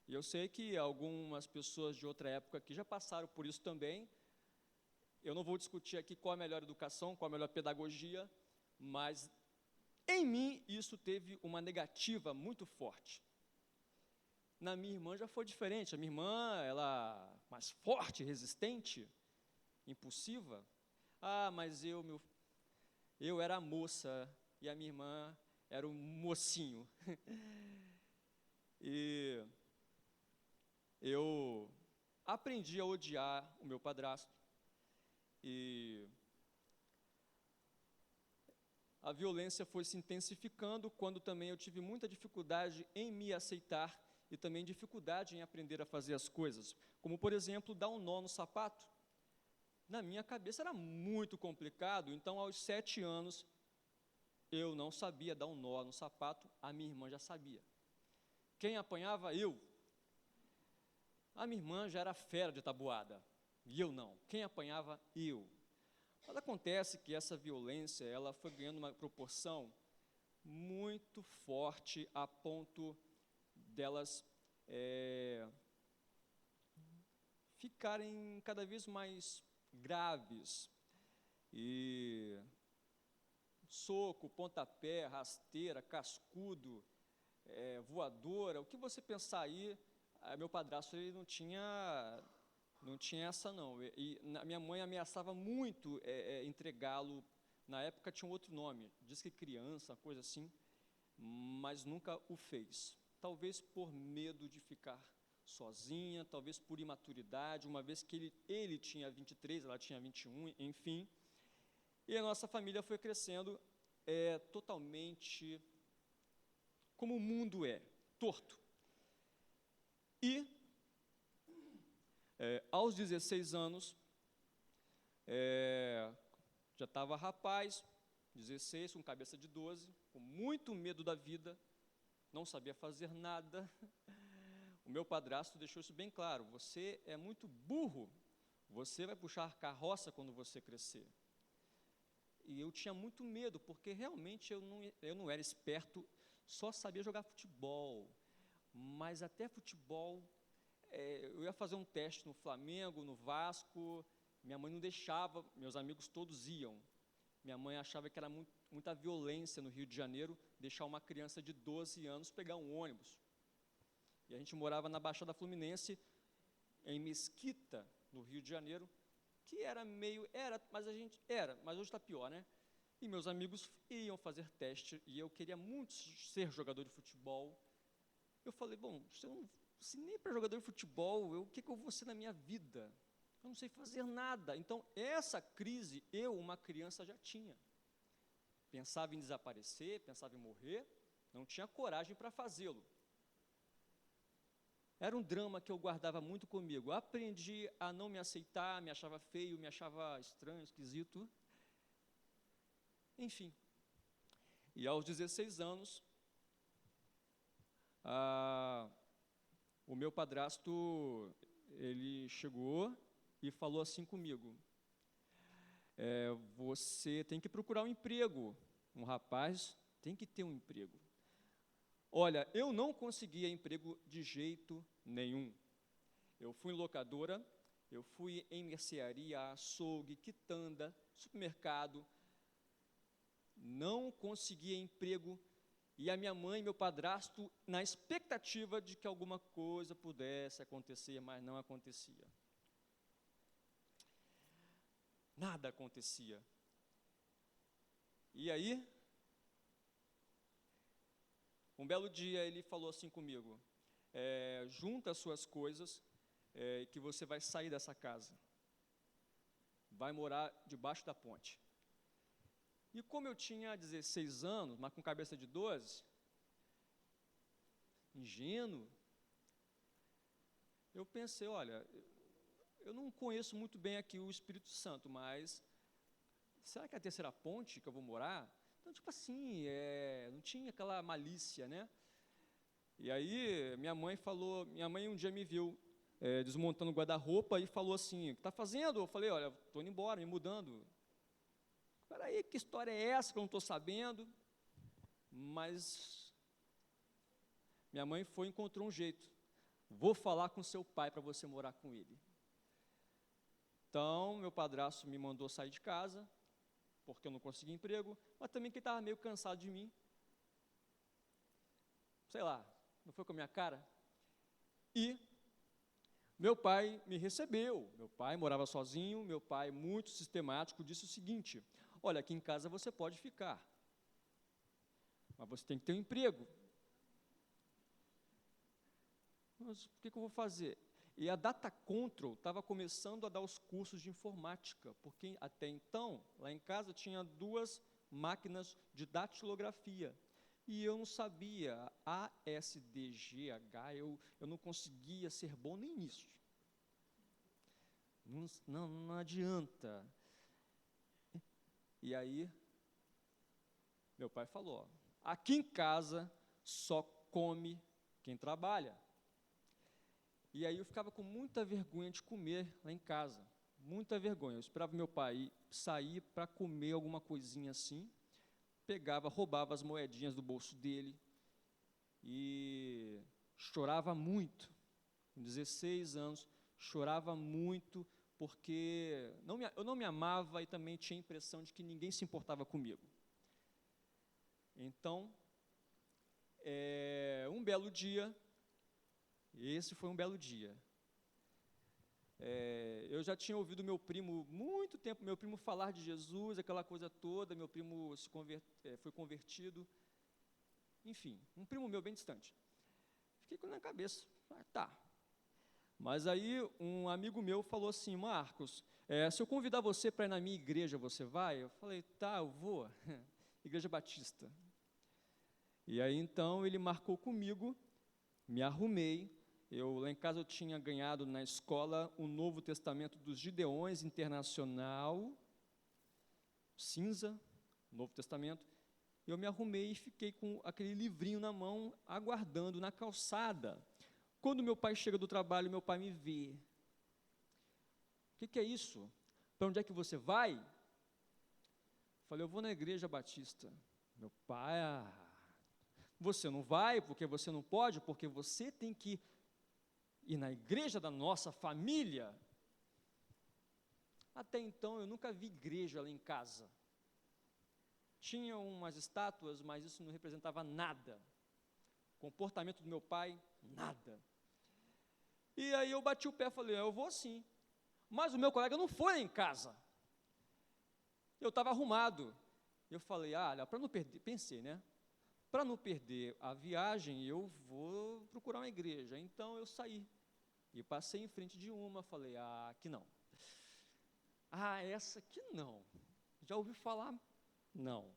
E eu sei que algumas pessoas de outra época aqui já passaram por isso também. Eu não vou discutir aqui qual a melhor educação, qual a melhor pedagogia, mas Em mim, isso teve uma negativa muito forte. Na minha irmã já foi diferente. A minha irmã, ela mais forte, resistente, impulsiva. Ah, mas eu era a moça e a minha irmã era o mocinho. E eu aprendi a odiar o meu padrasto. E a violência foi se intensificando quando também eu tive muita dificuldade em me aceitar e também dificuldade em aprender a fazer as coisas. Como, por exemplo, dar um nó no sapato. Na minha cabeça era muito complicado, então aos 7 anos eu não sabia dar um nó no sapato, a minha irmã já sabia. Quem apanhava? Eu. A minha irmã já era fera de tabuada, e eu não. Quem apanhava? Eu. Mas acontece que essa violência, ela foi ganhando uma proporção muito forte a ponto delas ficarem cada vez mais graves. E soco, pontapé, rasteira, cascudo, voadora, o que você pensar aí, meu padrasto ele não tinha essa não. E minha mãe ameaçava muito entregá-lo. Na época tinha um outro nome, diz que criança, coisa assim, mas nunca o fez. Talvez por medo de ficar sozinha, talvez por imaturidade, uma vez que ele tinha 23, ela tinha 21, enfim. E a nossa família foi crescendo totalmente como o mundo é, torto. E, aos 16 anos, já estava rapaz, 16, com cabeça de 12, com muito medo da vida, não sabia fazer nada. O meu padrasto deixou isso bem claro: você é muito burro, você vai puxar carroça quando você crescer. E eu tinha muito medo, porque realmente eu não era esperto, só sabia jogar futebol. Mas até futebol, eu ia fazer um teste no Flamengo, no Vasco, minha mãe não deixava, meus amigos todos iam. Minha mãe achava que era muita violência no Rio de Janeiro, deixar uma criança de 12 anos pegar um ônibus. E a gente morava na Baixada Fluminense, em Mesquita, no Rio de Janeiro, que mas hoje está pior, né? E meus amigos iam fazer teste, e eu queria muito ser jogador de futebol. Eu falei, bom, se nem para jogador de futebol, o que eu vou ser na minha vida? Eu não sei fazer nada. Então, essa crise, uma criança, já tinha. Pensava em desaparecer, pensava em morrer, não tinha coragem para fazê-lo. Era um drama que eu guardava muito comigo. Aprendi a não me aceitar, me achava feio, me achava estranho, esquisito. Enfim. E aos 16 anos, o meu padrasto, ele chegou e falou assim comigo: você tem que procurar um emprego. Um rapaz tem que ter um emprego. Olha, eu não conseguia emprego de jeito nenhum. Eu fui em locadora, eu fui em mercearia, açougue, quitanda, supermercado. Não conseguia emprego. E a minha mãe e meu padrasto, na expectativa de que alguma coisa pudesse acontecer, mas não acontecia. Nada acontecia. E aí, um belo dia ele falou assim comigo: junta as suas coisas, que você vai sair dessa casa. Vai morar debaixo da ponte. E como eu tinha 16 anos, mas com cabeça de 12, ingênuo, eu pensei, olha, eu não conheço muito bem aqui o Espírito Santo, mas será que é a terceira ponte que eu vou morar? Então, tipo assim, não tinha aquela malícia, né? E aí, minha mãe um dia me viu desmontando o guarda-roupa e falou assim: o que está fazendo? Eu falei, olha, estou indo embora, me mudando. Espera aí, que história é essa que eu não estou sabendo? Mas minha mãe encontrou um jeito. Vou falar com seu pai para você morar com ele. Então, meu padrasto me mandou sair de casa, porque eu não conseguia emprego, mas também que ele estava meio cansado de mim. Sei lá, não foi com a minha cara? E meu pai me recebeu. Meu pai morava sozinho, meu pai, muito sistemático, disse o seguinte: olha, aqui em casa você pode ficar, mas você tem que ter um emprego. Mas o que eu vou fazer? E a Data Control estava começando a dar os cursos de informática, porque até então, lá em casa, tinha 2 máquinas de datilografia. E eu não sabia ASDGH, eu não conseguia ser bom nem nisso. Não adianta. E aí, meu pai falou, ó, aqui em casa só come quem trabalha. E aí eu ficava com muita vergonha de comer lá em casa, muita vergonha. Eu esperava meu pai sair para comer alguma coisinha assim, pegava, roubava as moedinhas do bolso dele e chorava muito. Com 16 anos, chorava muito porque eu não me amava e também tinha a impressão de que ninguém se importava comigo. Então, um belo dia, esse foi um belo dia, eu já tinha ouvido meu primo, muito tempo, meu primo falar de Jesus, aquela coisa toda, meu primo foi convertido, enfim, um primo meu bem distante. Fiquei com na cabeça, tá. Mas aí um amigo meu falou assim: Marcos, se eu convidar você para ir na minha igreja, você vai? Eu falei, tá, eu vou, Igreja Batista. E aí então ele marcou comigo, me arrumei. Lá em casa eu tinha ganhado na escola o Novo Testamento dos Gideões Internacional, cinza, Novo Testamento. Eu me arrumei e fiquei com aquele livrinho na mão, aguardando na calçada. Quando meu pai chega do trabalho, meu pai me vê. O que é isso? Para onde é que você vai? Falei, eu vou na Igreja Batista. Meu pai, você não vai porque você não pode, porque você tem que ir na igreja da nossa família. Até então eu nunca vi igreja lá em casa. Tinha umas estátuas, mas isso não representava nada. O comportamento do meu pai, nada. E aí eu bati o pé e falei, eu vou sim. Mas o meu colega não foi lá em casa. Eu estava arrumado. Eu falei, olha, para não perder, pensei, né? Para não perder a viagem, eu vou procurar uma igreja. Então eu saí e passei em frente de uma, falei, aqui não. Essa aqui não. Já ouvi falar? Não.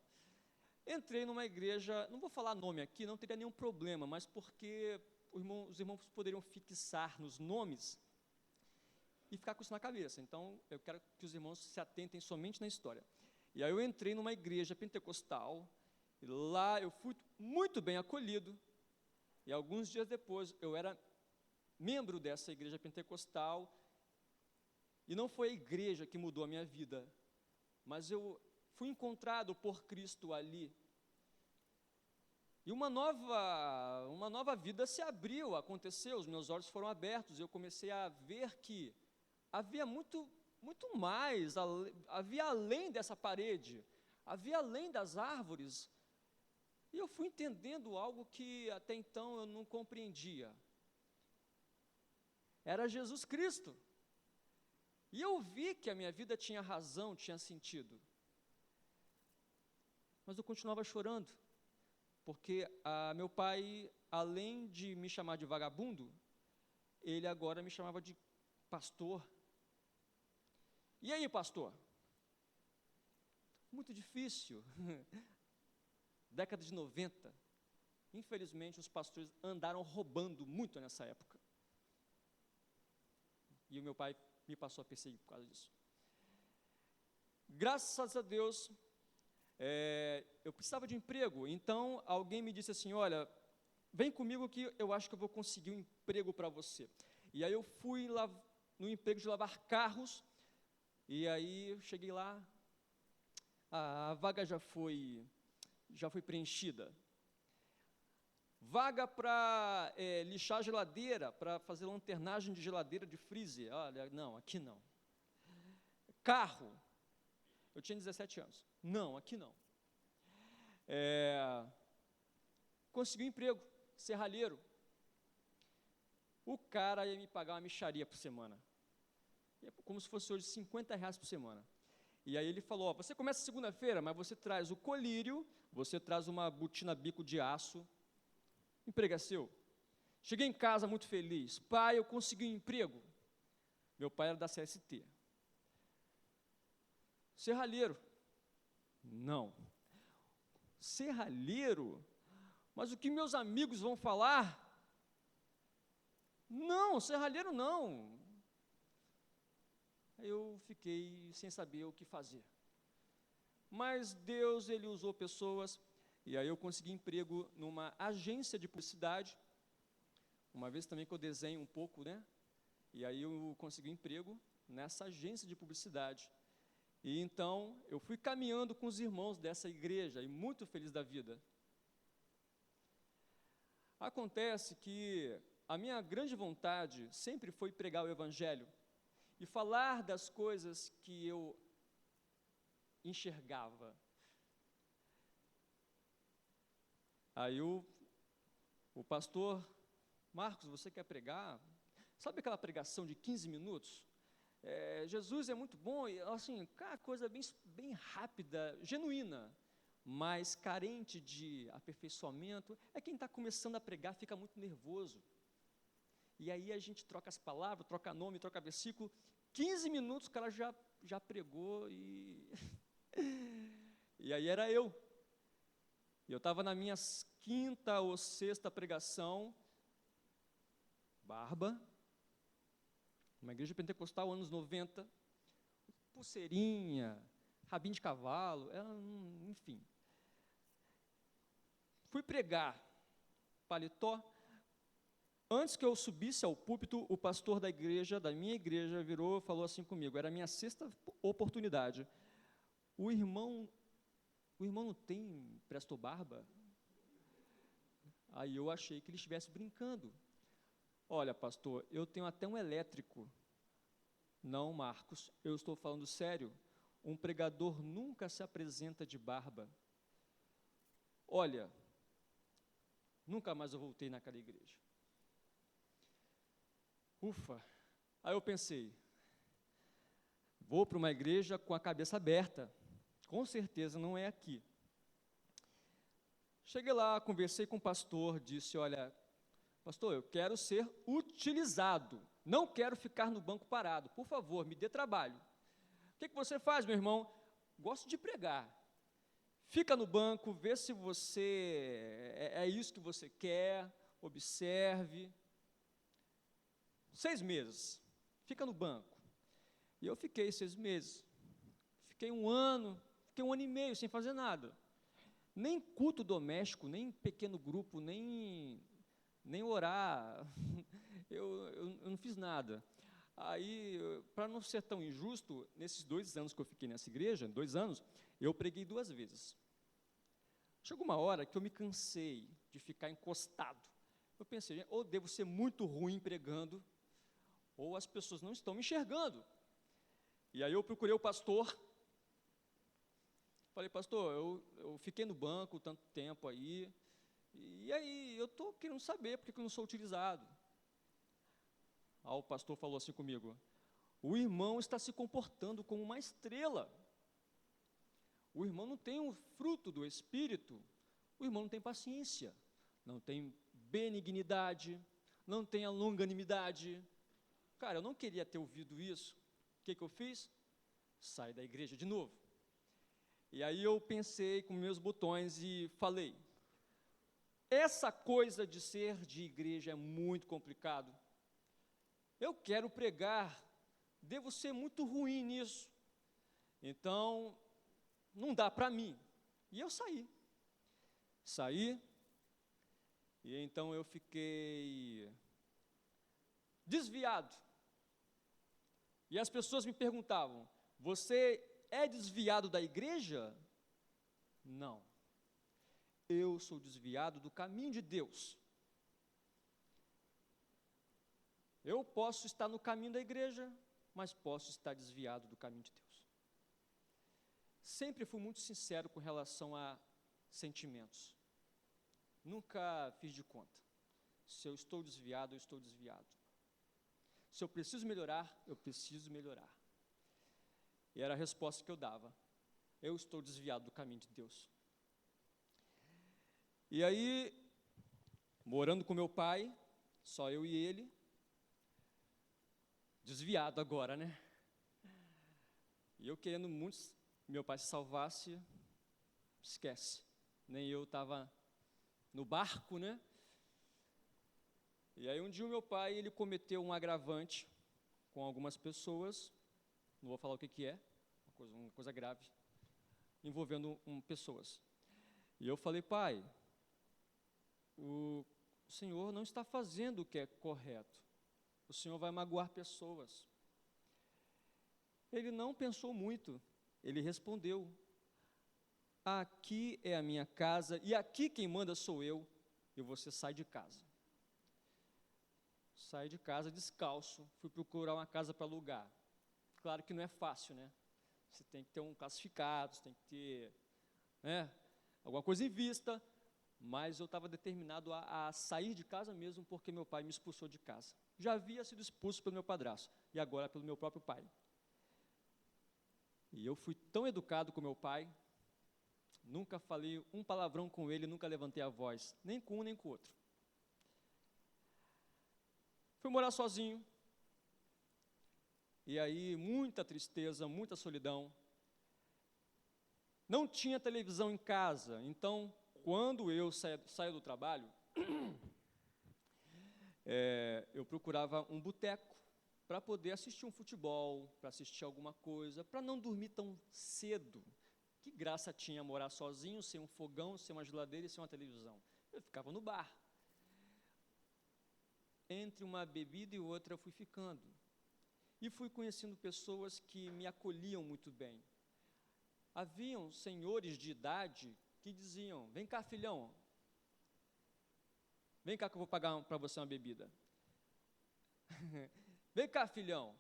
Entrei numa igreja, não vou falar nome aqui, não teria nenhum problema, mas porque os irmãos poderiam fixar nos nomes e ficar com isso na cabeça. Então, eu quero que os irmãos se atentem somente na história. E aí eu entrei numa igreja pentecostal, e lá eu fui muito bem acolhido, e alguns dias depois eu era membro dessa igreja pentecostal, e não foi a igreja que mudou a minha vida, mas eu fui encontrado por Cristo ali, e uma nova vida se abriu, aconteceu, os meus olhos foram abertos, e eu comecei a ver que havia muito mais, havia além dessa parede, havia além das árvores, e eu fui entendendo algo que até então eu não compreendia. Era Jesus Cristo. E eu vi que a minha vida tinha razão, tinha sentido. Mas eu continuava chorando, porque meu pai, além de me chamar de vagabundo, ele agora me chamava de pastor. E aí, pastor? Muito difícil. Década de 90. Infelizmente, os pastores andaram roubando muito nessa época. E o meu pai me passou a perseguir por causa disso. Graças a Deus, eu precisava de emprego, então alguém me disse assim, olha, vem comigo que eu acho que eu vou conseguir um emprego para você. E aí eu fui lá no emprego de lavar carros, e aí eu cheguei lá, a vaga já foi preenchida. Vaga para lixar geladeira, para fazer lanternagem de geladeira de freezer. Olha, não, aqui não. Carro. Eu tinha 17 anos. Não, aqui não. Consegui um emprego, serralheiro. O cara ia me pagar uma mixaria por semana. Como se fosse hoje R$50 por semana. E aí ele falou, ó, você começa segunda-feira, mas você traz o colírio, você traz uma botina bico de aço. O emprego é seu. Cheguei em casa muito feliz. Pai, eu consegui um emprego. Meu pai era da CST. Serralheiro. Não. Serralheiro? Mas o que meus amigos vão falar? Não, serralheiro não. Eu fiquei sem saber o que fazer. Mas Deus, Ele usou pessoas, e aí eu consegui emprego numa agência de publicidade, uma vez também que eu desenho um pouco, né? E aí eu consegui emprego nessa agência de publicidade. E então, eu fui caminhando com os irmãos dessa igreja, e muito feliz da vida. Acontece que a minha grande vontade sempre foi pregar o Evangelho, e falar das coisas que eu enxergava. Aí o pastor, Marcos, você quer pregar? Sabe aquela pregação de 15 minutos? Jesus é muito bom, e assim, coisa bem rápida, genuína, mas carente de aperfeiçoamento. Quem está começando a pregar fica muito nervoso. E aí a gente troca as palavras, troca nome, troca versículo. 15 minutos o cara já pregou e... E aí era eu. Eu estava na minha 5ª ou 6ª pregação, barba, uma igreja pentecostal, anos 90, pulseirinha, rabinho de cavalo, enfim. Fui pregar, paletó. Antes que eu subisse ao púlpito, o pastor da minha igreja, virou e falou assim comigo, era a minha 6ª oportunidade. O irmão não prestou barba? Aí eu achei que ele estivesse brincando. Olha, pastor, eu tenho até um elétrico. Não, Marcos, eu estou falando sério. Um pregador nunca se apresenta de barba. Olha, nunca mais eu voltei naquela igreja. Ufa! Aí eu pensei, vou para uma igreja com a cabeça aberta, com certeza não é aqui. Cheguei lá, conversei com o pastor, disse, olha, pastor, eu quero ser utilizado, não quero ficar no banco parado, por favor, me dê trabalho. O que você faz, meu irmão? Gosto de pregar. Fica no banco, vê se você é isso que você quer, observe. 6 meses, fica no banco. E eu fiquei 6 meses. Fiquei 1 ano, fiquei 1 ano e meio sem fazer nada. Nem culto doméstico, nem pequeno grupo, nem orar. Eu não fiz nada. Aí, para não ser tão injusto, nesses 2 anos que eu fiquei nessa igreja, 2 anos, eu preguei 2 vezes. Chegou uma hora que eu me cansei de ficar encostado. Eu pensei, ou devo ser muito ruim pregando, ou as pessoas não estão me enxergando. E aí eu procurei o pastor, falei, pastor, eu fiquei no banco tanto tempo aí, e aí eu estou querendo saber por que eu não sou utilizado. Aí o pastor falou assim comigo, o irmão está se comportando como uma estrela. O irmão não tem o fruto do Espírito, o irmão não tem paciência, não tem benignidade, não tem a longanimidade. Cara, eu não queria ter ouvido isso. O que eu fiz? Saí da igreja de novo. E aí eu pensei com meus botões e falei, essa coisa de ser de igreja é muito complicado. Eu quero pregar, devo ser muito ruim nisso. Então, não dá para mim. E eu saí. E então eu fiquei desviado. E as pessoas me perguntavam, você é desviado da igreja? Não. Eu sou desviado do caminho de Deus. Eu posso estar no caminho da igreja, mas posso estar desviado do caminho de Deus. sempre fui muito sincero com relação a sentimentos. Nunca fiz de conta. Se eu estou desviado, eu estou desviado. Se eu preciso melhorar, eu preciso melhorar. E era a resposta que eu dava. Eu estou desviado do caminho de Deus. E aí, morando com meu pai, só eu e ele, desviado agora, né? E eu querendo muito que meu pai se salvasse, esquece. Nem eu estava no barco, né? E aí um dia o meu pai, ele cometeu um agravante com algumas pessoas, não vou falar o que é, uma coisa grave, envolvendo pessoas. E eu falei, pai, o Senhor não está fazendo o que é correto. O Senhor vai magoar pessoas. Ele não pensou muito, ele respondeu, aqui é a minha casa, e aqui quem manda sou eu, e você sai de casa. Saí de casa descalço, fui procurar uma casa para alugar. Claro que não é fácil, né? Você tem que ter um classificado, você tem que ter, né, alguma coisa em vista, mas eu estava determinado a sair de casa mesmo, porque meu pai me expulsou de casa. Já havia sido expulso pelo meu padrasto, e agora pelo meu próprio pai. E eu fui tão educado com meu pai, nunca falei um palavrão com ele, nunca levantei a voz, nem com um nem com o outro. Fui morar sozinho, e aí muita tristeza, muita solidão. Não tinha televisão em casa, então quando eu saía do trabalho, eu procurava um boteco para poder assistir um futebol, para assistir alguma coisa, para não dormir tão cedo. Que graça tinha morar sozinho, sem um fogão, sem uma geladeira e sem uma televisão? Eu ficava no bar. Entre uma bebida e outra eu fui ficando. E fui conhecendo pessoas que me acolhiam muito bem. Haviam senhores de idade que diziam, vem cá filhão, vem cá que eu vou pagar para você uma bebida. Vem cá filhão.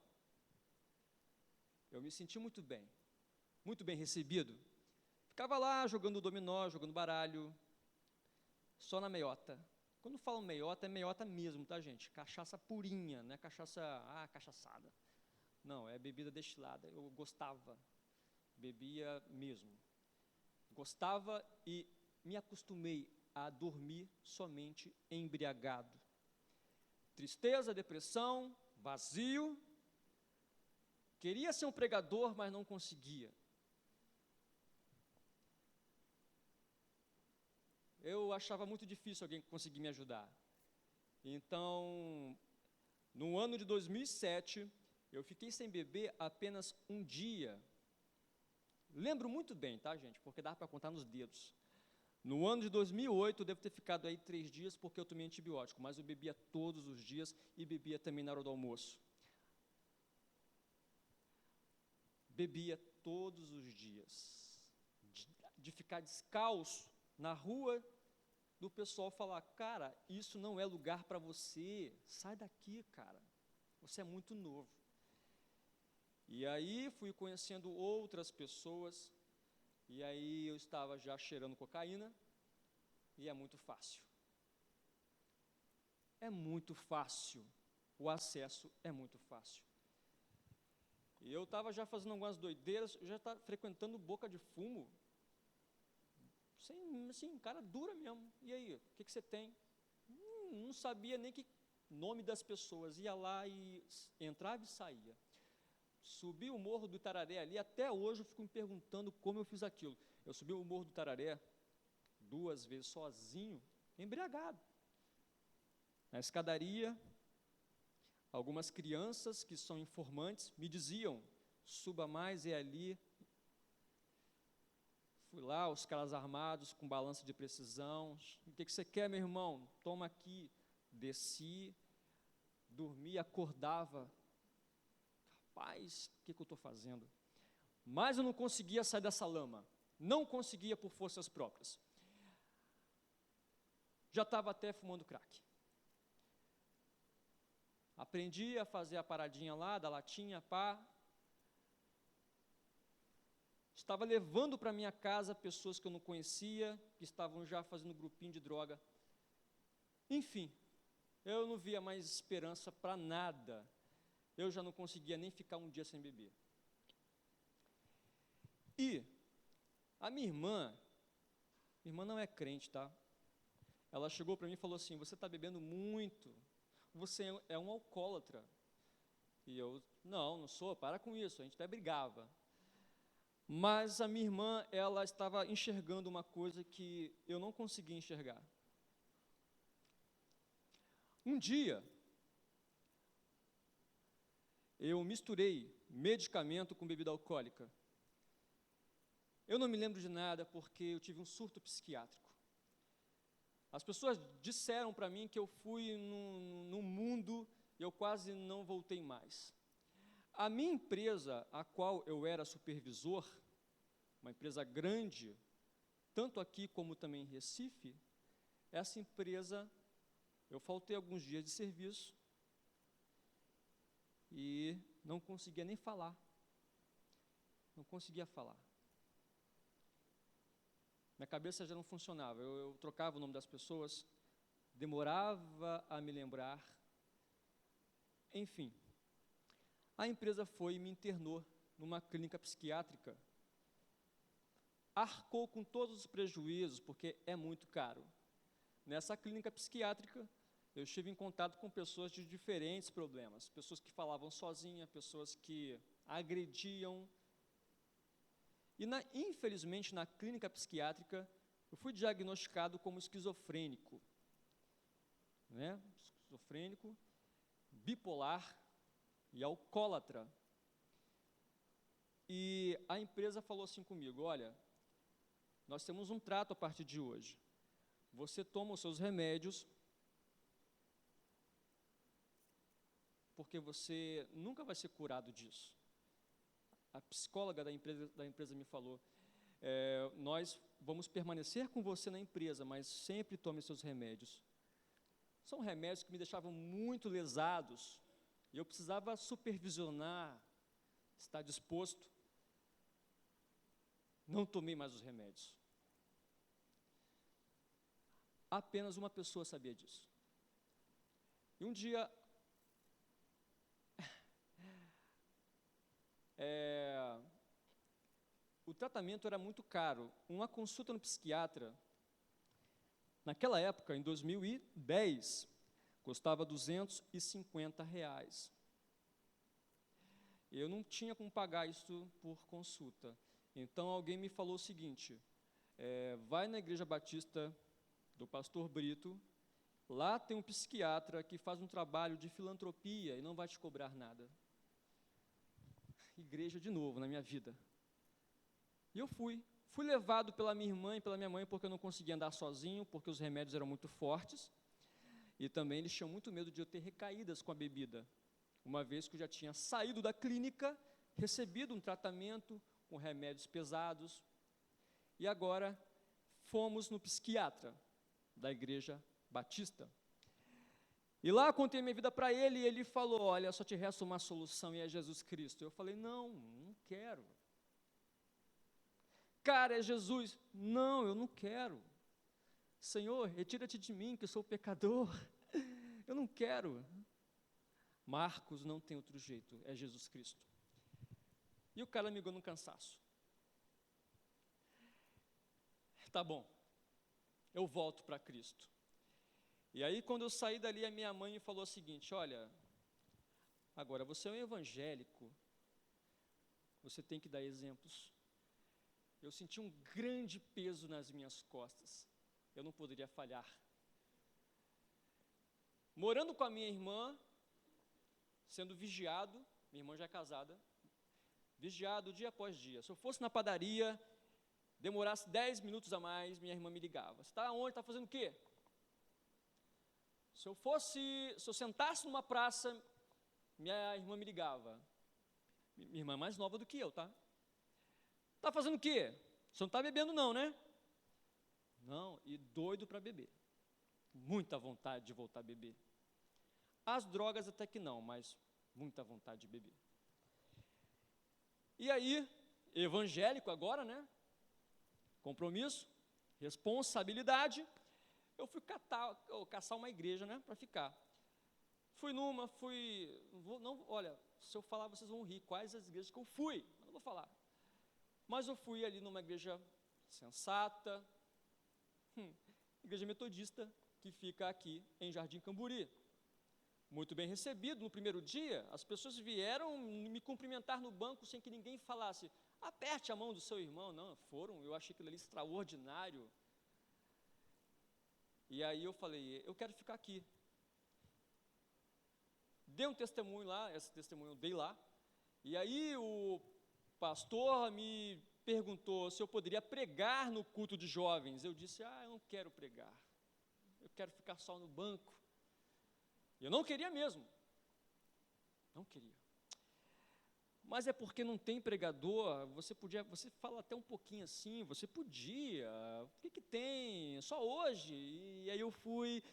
Eu me senti muito bem recebido. Ficava lá jogando dominó, jogando baralho, só na meiota. Quando falam meiota, é meiota mesmo, tá, gente? Cachaça purinha, não é cachaça, cachaçada. Não, é bebida destilada. Eu gostava, bebia mesmo. Gostava e me acostumei a dormir somente embriagado. Tristeza, depressão, vazio. Queria ser um pregador, mas não conseguia. Eu achava muito difícil alguém conseguir me ajudar. Então, no ano de 2007, eu fiquei sem beber apenas um dia. Lembro muito bem, tá, gente? Porque dava para contar nos dedos. No ano de 2008, eu devo ter ficado aí 3 dias porque eu tomei antibiótico, mas eu bebia todos os dias e bebia também na hora do almoço. Bebia todos os dias. De ficar descalço na rua, do pessoal falar, cara, isso não é lugar para você, sai daqui, cara, você é muito novo. E aí fui conhecendo outras pessoas, e aí eu estava já cheirando cocaína, e é muito fácil. É muito fácil, o acesso é muito fácil. E eu estava já fazendo algumas doideiras, eu já estava frequentando boca de fumo, assim, cara dura mesmo. E aí, o que você tem? Não sabia nem que nome das pessoas. Ia lá e entrava e saía. Subi o Morro do Tararé ali, até hoje eu fico me perguntando como eu fiz aquilo. Eu subi o Morro do Tararé 2 vezes sozinho, embriagado. Na escadaria, algumas crianças que são informantes me diziam, suba mais, é ali. Fui lá, os caras armados, com balança de precisão. O que você quer, meu irmão? Toma aqui. Desci, dormi, acordava. Rapaz, o que eu estou fazendo? Mas eu não conseguia sair dessa lama. Não conseguia por forças próprias. Já estava até fumando crack. Aprendi a fazer a paradinha lá, da latinha, pá. estava levando para minha casa pessoas que eu não conhecia, que estavam já fazendo grupinho de droga. Enfim, eu não via mais esperança para nada. Eu já não conseguia nem ficar um dia sem beber. E a minha irmã não é crente, tá? Ela chegou para mim e falou assim: você está bebendo muito, você é um alcoólatra. E eu, não sou, para com isso, a gente até brigava. Mas a minha irmã, ela estava enxergando uma coisa que eu não conseguia enxergar. Um dia, eu misturei medicamento com bebida alcoólica. Eu não me lembro de nada porque eu tive um surto psiquiátrico. As pessoas disseram para mim que eu fui num mundo e eu quase não voltei mais. A minha empresa, a qual eu era supervisor, uma empresa grande, tanto aqui como também em Recife, essa empresa, eu faltei alguns dias de serviço e não conseguia nem falar. Não conseguia falar. Minha cabeça já não funcionava, eu trocava o nome das pessoas, demorava a me lembrar. Enfim, a empresa foi e me internou numa clínica psiquiátrica, arcou com todos os prejuízos, porque é muito caro. Nessa clínica psiquiátrica, eu estive em contato com pessoas de diferentes problemas, pessoas que falavam sozinhas, pessoas que agrediam. E, infelizmente, na clínica psiquiátrica, eu fui diagnosticado como esquizofrênico, né? Esquizofrênico, bipolar e alcoólatra. E a empresa falou assim comigo: olha, nós temos um trato a partir de hoje. Você toma os seus remédios, porque você nunca vai ser curado disso. A psicóloga da empresa me falou: nós vamos permanecer com você na empresa, mas sempre tome seus remédios. São remédios que me deixavam muito lesados, e eu precisava supervisionar, estar disposto. Não tomei mais os remédios. Apenas uma pessoa sabia disso. E um dia, o tratamento era muito caro. Uma consulta no psiquiatra, naquela época, em 2010, custava R$250. Eu não tinha como pagar isso por consulta. Então, alguém me falou o seguinte: vai na Igreja Batista do Pastor Brito, lá tem um psiquiatra que faz um trabalho de filantropia e não vai te cobrar nada. Igreja de novo na minha vida. E eu fui levado pela minha irmã e pela minha mãe, porque eu não conseguia andar sozinho, porque os remédios eram muito fortes, e também eles tinham muito medo de eu ter recaídas com a bebida, uma vez que eu já tinha saído da clínica, recebido um tratamento com remédios pesados, e agora fomos no psiquiatra da Igreja Batista. E lá contei minha vida para ele, e ele falou: olha, só te resta uma solução, e é Jesus Cristo. Eu falei: não quero. Cara, é Jesus. Não, eu não quero. Senhor, retira-te de mim, que eu sou pecador. Eu não quero. Marcos não tem outro jeito, é Jesus Cristo. E o cara me ligou no cansaço. Tá bom, eu volto para Cristo. E aí, quando eu saí dali, a minha mãe me falou o seguinte: olha, agora você é um evangélico, você tem que dar exemplos. Eu senti um grande peso nas minhas costas, eu não poderia falhar. Morando com a minha irmã, sendo vigiado, minha irmã já é casada, vigiado dia após dia. Se eu fosse na padaria, demorasse 10 minutos a mais, minha irmã me ligava: você está onde? Está fazendo o quê? Se eu sentasse numa praça, minha irmã me ligava. Minha irmã é mais nova do que eu, tá? Está fazendo o quê? Você não está bebendo não, né? Não, e doido para beber. Muita vontade de voltar a beber. As drogas até que não, mas muita vontade de beber. E aí, evangélico agora, né? Compromisso, responsabilidade. Eu fui caçar uma igreja, né, para ficar. Olha, se eu falar vocês vão rir, quais as igrejas que eu fui, eu não vou falar. Mas eu fui ali numa igreja sensata, igreja metodista, que fica aqui em Jardim Camburi. Muito bem recebido. No primeiro dia, as pessoas vieram me cumprimentar no banco sem que ninguém falasse, aperte a mão do seu irmão. Não, eu achei aquilo ali extraordinário. E aí eu falei, eu quero ficar aqui. Dei um testemunho lá, esse testemunho eu dei lá, e aí o pastor me perguntou se eu poderia pregar no culto de jovens. Eu disse, eu não quero pregar, eu quero ficar só no banco. Eu não queria mesmo, não queria. Mas é porque não tem pregador, você fala até um pouquinho assim, você podia, o que tem, só hoje. E aí eu fui,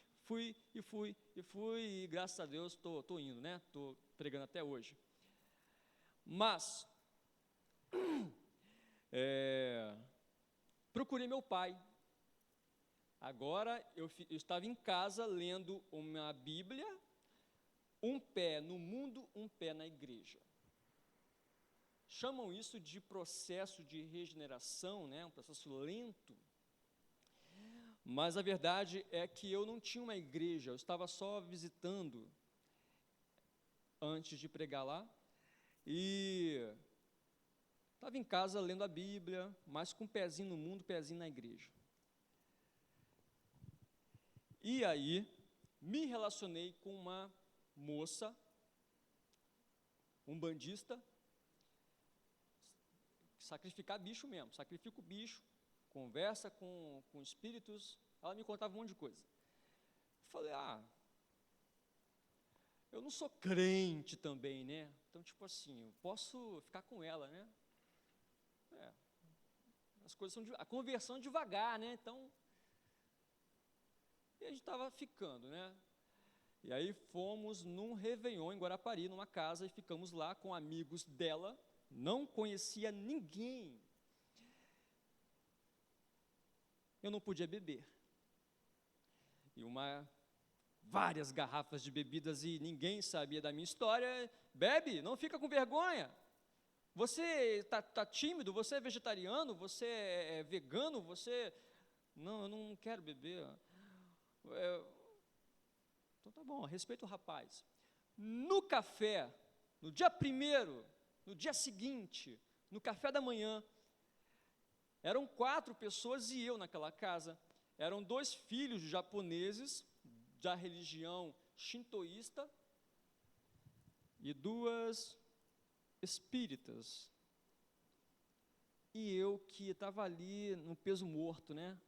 e graças a Deus estou indo, né? Estou pregando até hoje. Mas, procurei meu pai. Agora eu estava em casa lendo uma Bíblia, um pé no mundo, um pé na igreja. Chamam isso de processo de regeneração, né? Um processo lento. Mas a verdade é que eu não tinha uma igreja, eu estava só visitando antes de pregar lá. E estava em casa lendo a Bíblia, mas com um pezinho no mundo, pezinho na igreja. E aí, me relacionei com uma moça, umbandista, sacrificar bicho mesmo, sacrifica o bicho, conversa com espíritos, ela me contava um monte de coisa. Eu falei, eu não sou crente também, né? Então, tipo assim, eu posso ficar com ela, né? As coisas são, a conversão é devagar, né? Então, e a gente estava ficando, né? E aí fomos num Réveillon em Guarapari, numa casa, e ficamos lá com amigos dela, não conhecia ninguém. Eu não podia beber. E várias garrafas de bebidas e ninguém sabia da minha história. Bebe, não fica com vergonha. Você está tímido, você é vegetariano, você é vegano, Não, eu não quero beber. Então tá bom, respeita o rapaz. No café, no dia primeiro, no dia seguinte, no café da manhã, eram 4 pessoas e eu naquela casa. Eram 2 filhos japoneses da religião shintoísta e 2 espíritas. E eu que estava ali no peso morto, né?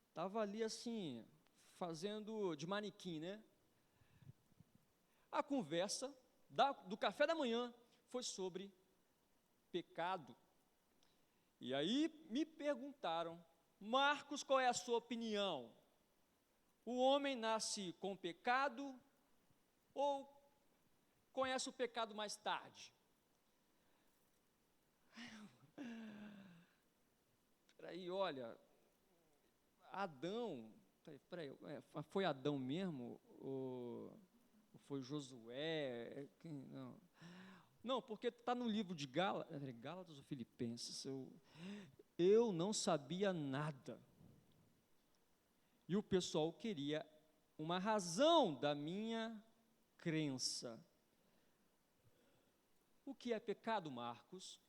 Estava ali assim, fazendo de manequim, né? A conversa do café da manhã foi sobre pecado. E aí me perguntaram, Marcos, qual é a sua opinião? O homem nasce com pecado ou conhece o pecado mais tarde? Peraí, olha, Adão, foi Adão mesmo? Ou foi Josué? Não, porque está no livro de Gálatas ou Filipenses, eu não sabia nada. E o pessoal queria uma razão da minha crença. O que é pecado, Marcos?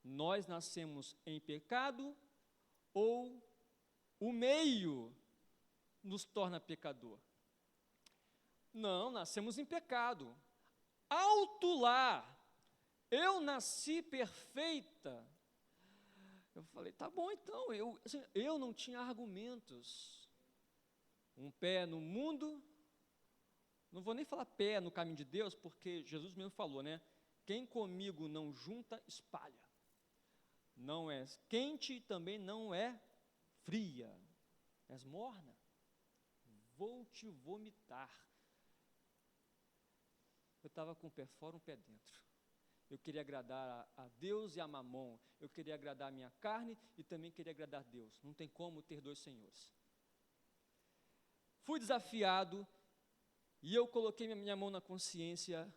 Nós nascemos em pecado ou o meio nos torna pecador? Não, nascemos em pecado. Alto lá! Eu nasci perfeita. Eu falei, tá bom então, eu não tinha argumentos. Um pé no mundo, não vou nem falar pé no caminho de Deus, porque Jesus mesmo falou, né? Quem comigo não junta, espalha. Não é quente e também não é fria. És morna. Vou te vomitar. Eu estava com o pé fora, um pé dentro. Eu queria agradar a Deus e a Mamon. Eu queria agradar a minha carne e também queria agradar a Deus. Não tem como ter dois senhores. Fui desafiado e eu coloquei minha mão na consciência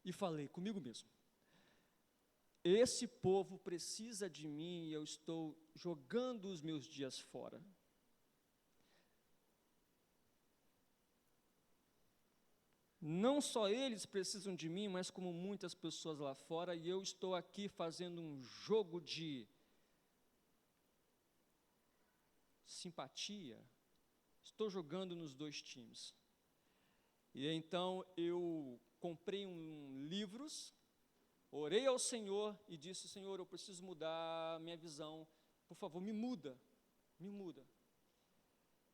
e falei comigo mesmo: esse povo precisa de mim e eu estou jogando os meus dias fora. Não só eles precisam de mim, mas como muitas pessoas lá fora, e eu estou aqui fazendo um jogo de simpatia, estou jogando nos dois times. E então eu comprei livros, orei ao Senhor e disse: Senhor, eu preciso mudar minha visão, por favor, me muda.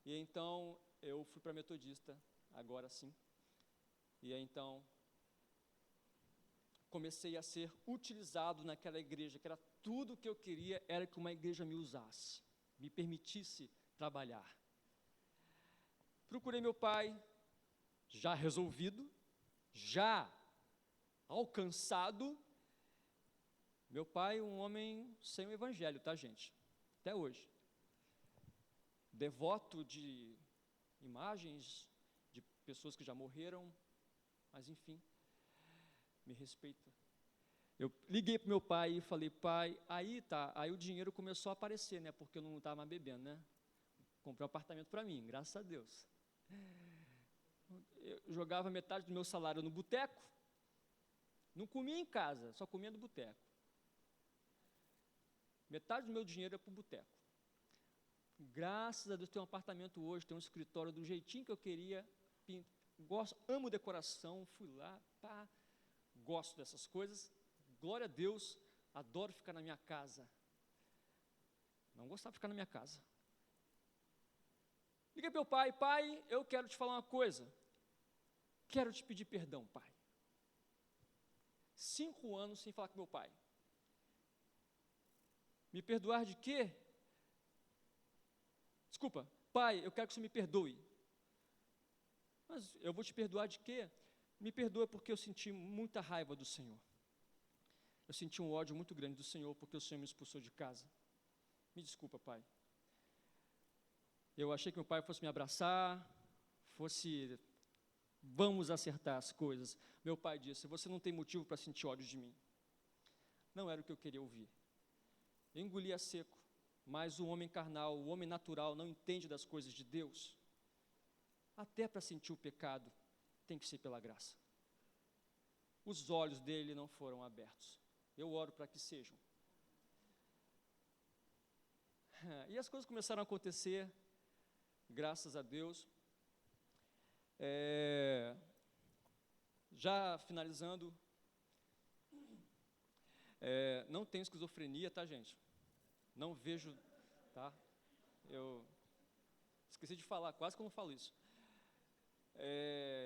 E então eu fui para a Metodista, agora sim. E então comecei a ser utilizado naquela igreja, que era tudo o que eu queria, era que uma igreja me usasse, me permitisse trabalhar. Procurei meu pai, já resolvido, já alcançado. Meu pai, um homem sem o evangelho, tá, gente? Até hoje. Devoto de imagens de pessoas que já morreram, mas enfim, me respeita. Eu liguei para o meu pai e falei: pai, aí o dinheiro começou a aparecer, né? Porque eu não estava mais bebendo, né? Comprei um apartamento para mim, graças a Deus. Eu jogava metade do meu salário no boteco, não comia em casa, só comia no boteco. Metade do meu dinheiro é para o boteco. Graças a Deus tenho um apartamento hoje, tenho um escritório do jeitinho que eu queria, amo decoração, fui lá, gosto dessas coisas, glória a Deus, adoro ficar na minha casa. Não gostava de ficar na minha casa. Liguei para meu pai: pai, eu quero te falar uma coisa, quero te pedir perdão, pai. 5 anos sem falar com meu pai. Me perdoar de quê? Desculpa, pai, eu quero que você me perdoe. Mas eu vou te perdoar de quê? Me perdoa porque eu senti muita raiva do Senhor. Eu senti um ódio muito grande do Senhor porque o Senhor me expulsou de casa. Me desculpa, pai. Eu achei que meu pai fosse me abraçar, vamos acertar as coisas. Meu pai disse: você não tem motivo para sentir ódio de mim. Não era o que eu queria ouvir. Eu engoli a seco, mas o homem carnal, o homem natural não entende das coisas de Deus. Até para sentir o pecado, tem que ser pela graça. Os olhos dele não foram abertos. Eu oro para que sejam. E as coisas começaram a acontecer, graças a Deus. Já finalizando, não tenho esquizofrenia, tá, gente? Não vejo, tá? Eu esqueci de falar, quase que eu não falo isso.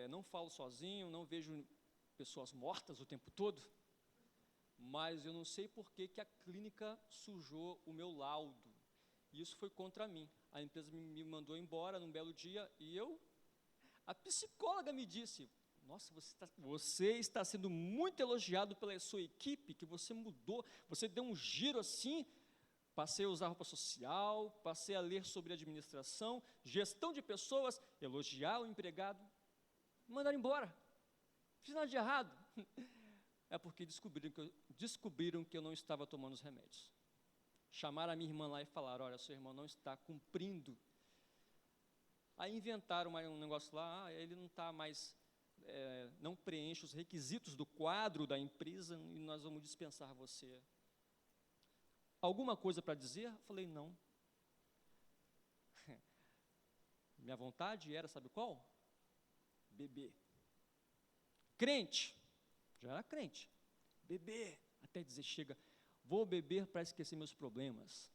Não falo sozinho, não vejo pessoas mortas o tempo todo, mas eu não sei por que a clínica sujou o meu laudo. E isso foi contra mim. A empresa me mandou embora num belo dia e a psicóloga me disse: nossa, você está sendo muito elogiado pela sua equipe, que você mudou, você deu um giro assim. Passei a usar roupa social, passei a ler sobre administração, gestão de pessoas, elogiar o empregado. Me mandaram embora. Fiz nada de errado. É porque descobriram que eu não estava tomando os remédios. Chamaram a minha irmã lá e falaram: olha, seu irmão não está cumprindo. Aí inventaram um negócio lá: ele não está mais, não preenche os requisitos do quadro da empresa e nós vamos dispensar você. Alguma coisa para dizer? Eu falei: não. Minha vontade era, sabe qual? Beber. Crente, já era crente. Beber, até dizer: chega, vou beber para esquecer meus problemas.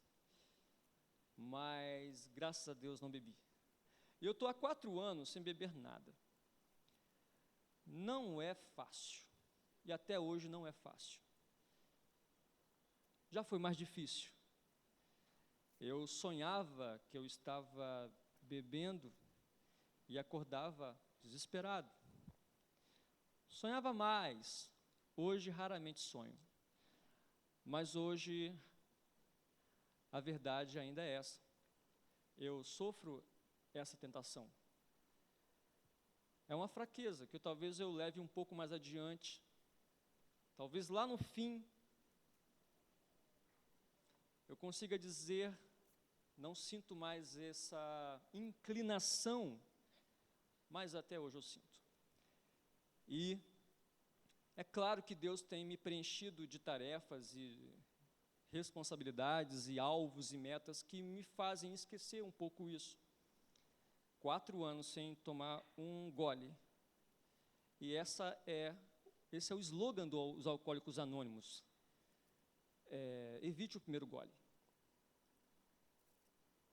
Mas, graças a Deus, não bebi. E eu estou há 4 anos sem beber nada. Não é fácil. E até hoje não é fácil. Já foi mais difícil. Eu sonhava que eu estava bebendo e acordava desesperado. Sonhava mais, Hoje raramente sonho, mas hoje a verdade ainda é essa. Eu sofro essa tentação. É uma fraqueza que talvez eu leve um pouco mais adiante. Talvez lá no fim eu consiga dizer, não sinto mais essa inclinação, mas até hoje eu sinto. E é claro que Deus tem me preenchido de tarefas e responsabilidades e alvos e metas que me fazem esquecer um pouco isso. 4 anos sem tomar um gole. E esse é o slogan dos Alcoólicos Anônimos. Evite o primeiro gole.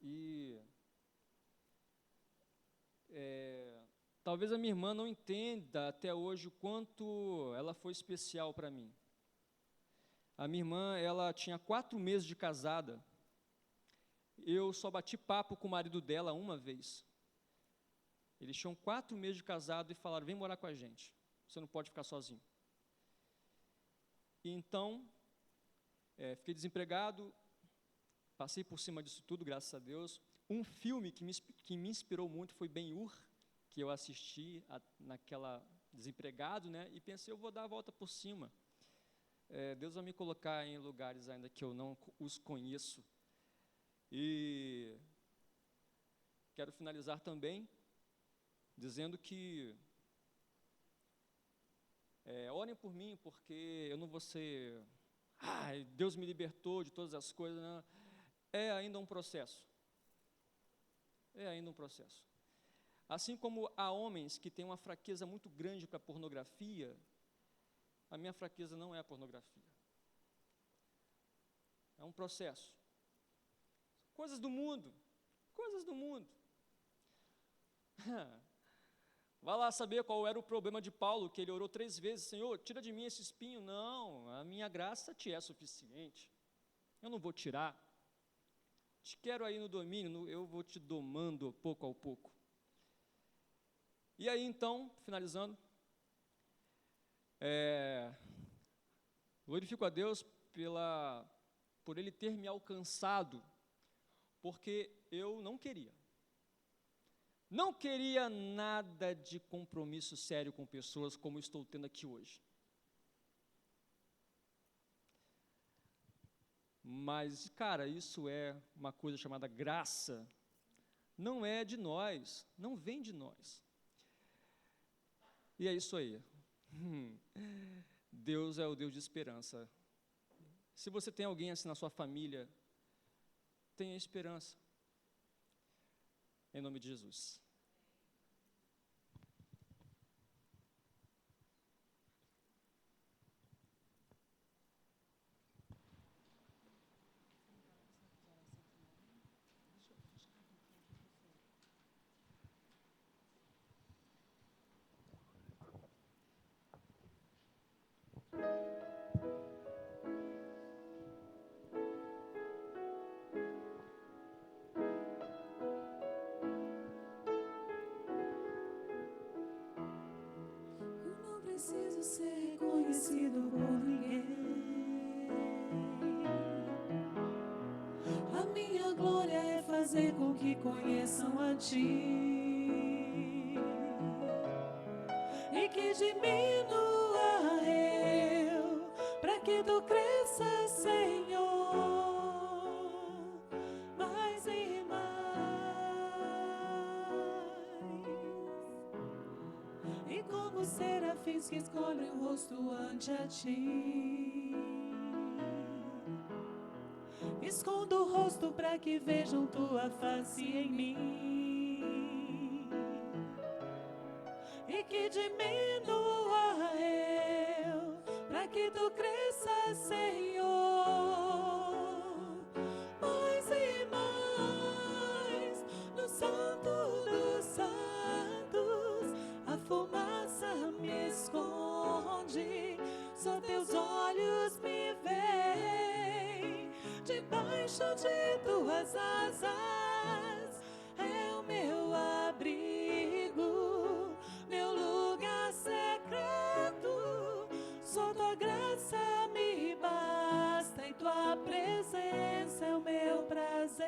E talvez a minha irmã não entenda até hoje o quanto ela foi especial para mim. A minha irmã, ela tinha 4 meses de casada. Eu só bati papo com o marido dela uma vez. Eles tinham 4 meses de casado e falaram, vem morar com a gente. Você não pode ficar sozinho. E então, fiquei desempregado, passei por cima disso tudo, graças a Deus. Um filme que me inspirou muito foi Ben-Hur, que eu assisti naquela desempregado, né? E pensei, eu vou dar a volta por cima. Deus vai me colocar em lugares ainda que eu não os conheço. E quero finalizar também dizendo que orem por mim, porque eu não vou ser, Deus me libertou de todas as coisas, não. É ainda um processo. É ainda um processo. Assim como há homens que têm uma fraqueza muito grande para a pornografia, a minha fraqueza não é a pornografia. É um processo. Coisas do mundo. Coisas do mundo. Vai lá saber qual era o problema de Paulo, que ele orou 3 vezes, Senhor, tira de mim esse espinho. Não, a minha graça te é suficiente. Eu não vou tirar. Te quero aí no domínio, eu vou te domando pouco a pouco. E aí então, finalizando, glorifico a Deus por Ele ter me alcançado, porque eu não queria. Não queria nada de compromisso sério com pessoas como estou tendo aqui hoje. Mas, cara, isso é uma coisa chamada graça. Não é de nós, não vem de nós. E é isso aí. Deus é o Deus de esperança. Se você tem alguém assim na sua família, tenha esperança. Em nome de Jesus. Preciso ser reconhecido por ninguém. A minha glória é fazer com que conheçam a Ti e que diminua eu, para que Tu cresças, Senhor, mais e mais. E como serafins que escolhem o rosto ante a Ti, escondo o rosto para que vejam Tua face em mim e que diminua eu, para que Tu cresças, Senhor, mais e mais. No Santo dos Santos a fumaça me esconde, só Teus olhos me veem. Debaixo de Tuas asas é o meu abrigo, meu lugar secreto. Só Tua graça me basta e tua presença é o meu prazer.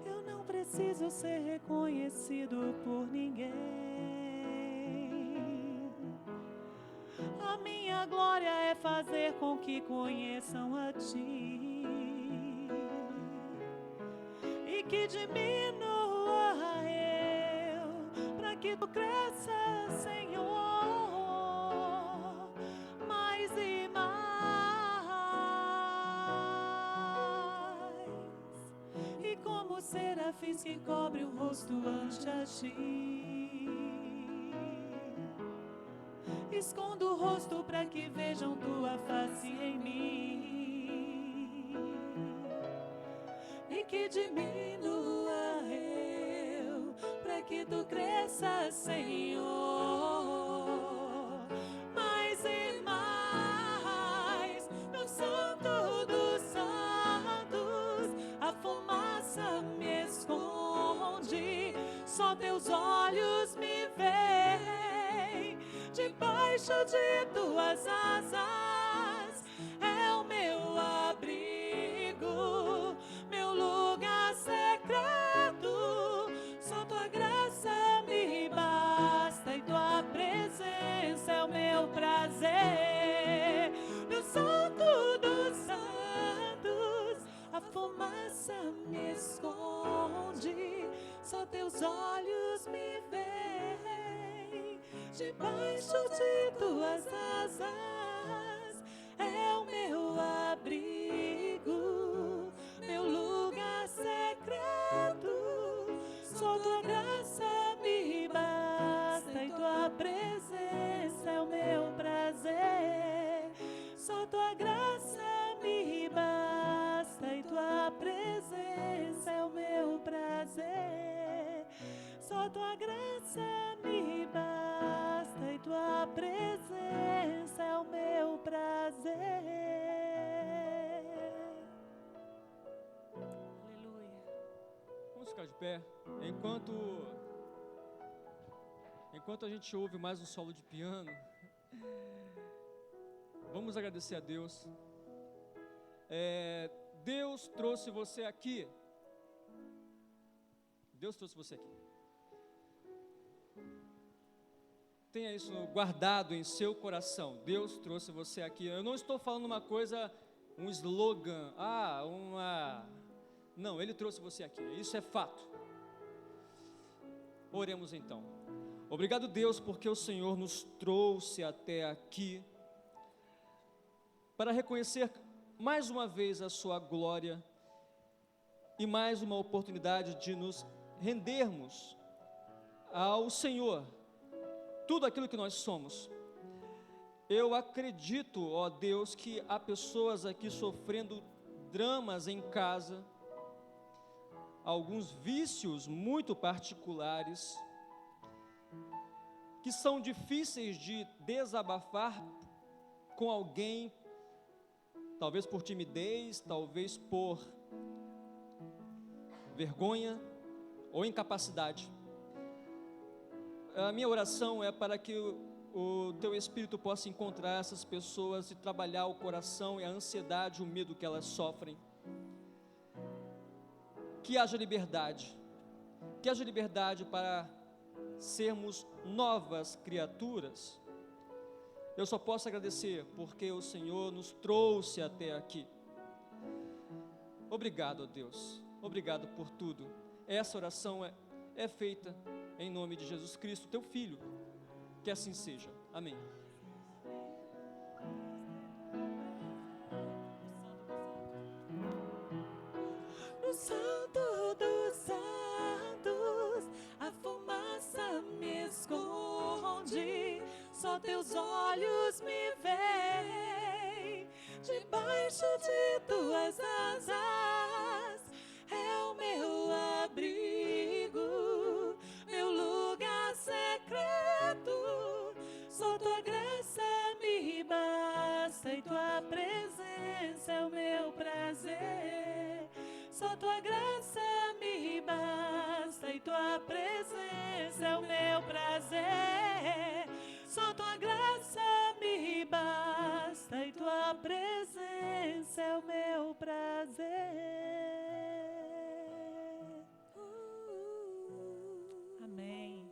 Eu não preciso ser reconhecido por ninguém. A minha glória é fazer com que conheçam a ti e que diminua eu, para que tu cresça, Senhor, mais e mais. E como serafins que cobre o rosto ante a ti, escondo o rosto para que vejam tua face em mim e que diminua eu, para que tu cresça, Senhor, mais e mais. No Santo dos Santos, a fumaça me esconde, só teus olhos me veem. Debaixo de tuas asas é o meu abrigo, meu lugar secreto. Só tua graça me basta e tua presença é o meu prazer. No Santo dos Santos, a fumaça me esconde, só teus olhos me veem. Debaixo de tuas asas é o meu abrigo, meu lugar secreto. Só tua graça me basta e tua presença é o meu prazer. Só tua graça me basta e tua presença é o meu prazer. Só tua graça me basta e tua presença é o meu prazer. Aleluia. Vamos ficar de pé. Enquanto a gente ouve mais um solo de piano, vamos agradecer a Deus. Deus trouxe você aqui. Deus trouxe você aqui. Tenha isso guardado em seu coração. Deus trouxe você aqui. Eu não estou falando uma coisa, um slogan, Não, Ele trouxe você aqui. Isso é fato. Oremos então. Obrigado, Deus, porque o Senhor nos trouxe até aqui para reconhecer mais uma vez a sua glória e mais uma oportunidade de nos rendermos ao Senhor tudo aquilo que nós somos. Eu acredito, ó Deus, que há pessoas aqui sofrendo dramas em casa, alguns vícios muito particulares, que são difíceis de desabafar com alguém, talvez por timidez, talvez por vergonha ou incapacidade. A minha oração é para que o Teu Espírito possa encontrar essas pessoas e trabalhar o coração e a ansiedade, o medo que elas sofrem. Que haja liberdade para sermos novas criaturas. Eu só posso agradecer porque o Senhor nos trouxe até aqui. Obrigado, ó Deus, obrigado por tudo. Essa oração é feita em nome de Jesus Cristo, Teu Filho, que assim seja, amém. No Santo dos Santos, a fumaça me esconde, só teus olhos me veem. Debaixo de tuas asas é o meu abrigo, meu lugar secreto. Só tua graça me basta e tua presença é o meu prazer. Só tua graça me basta e tua graça me basta e tua presença é o meu prazer. Amém.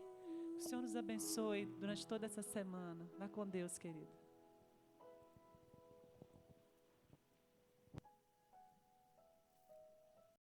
O Senhor nos abençoe durante toda essa semana. Vá com Deus, querido.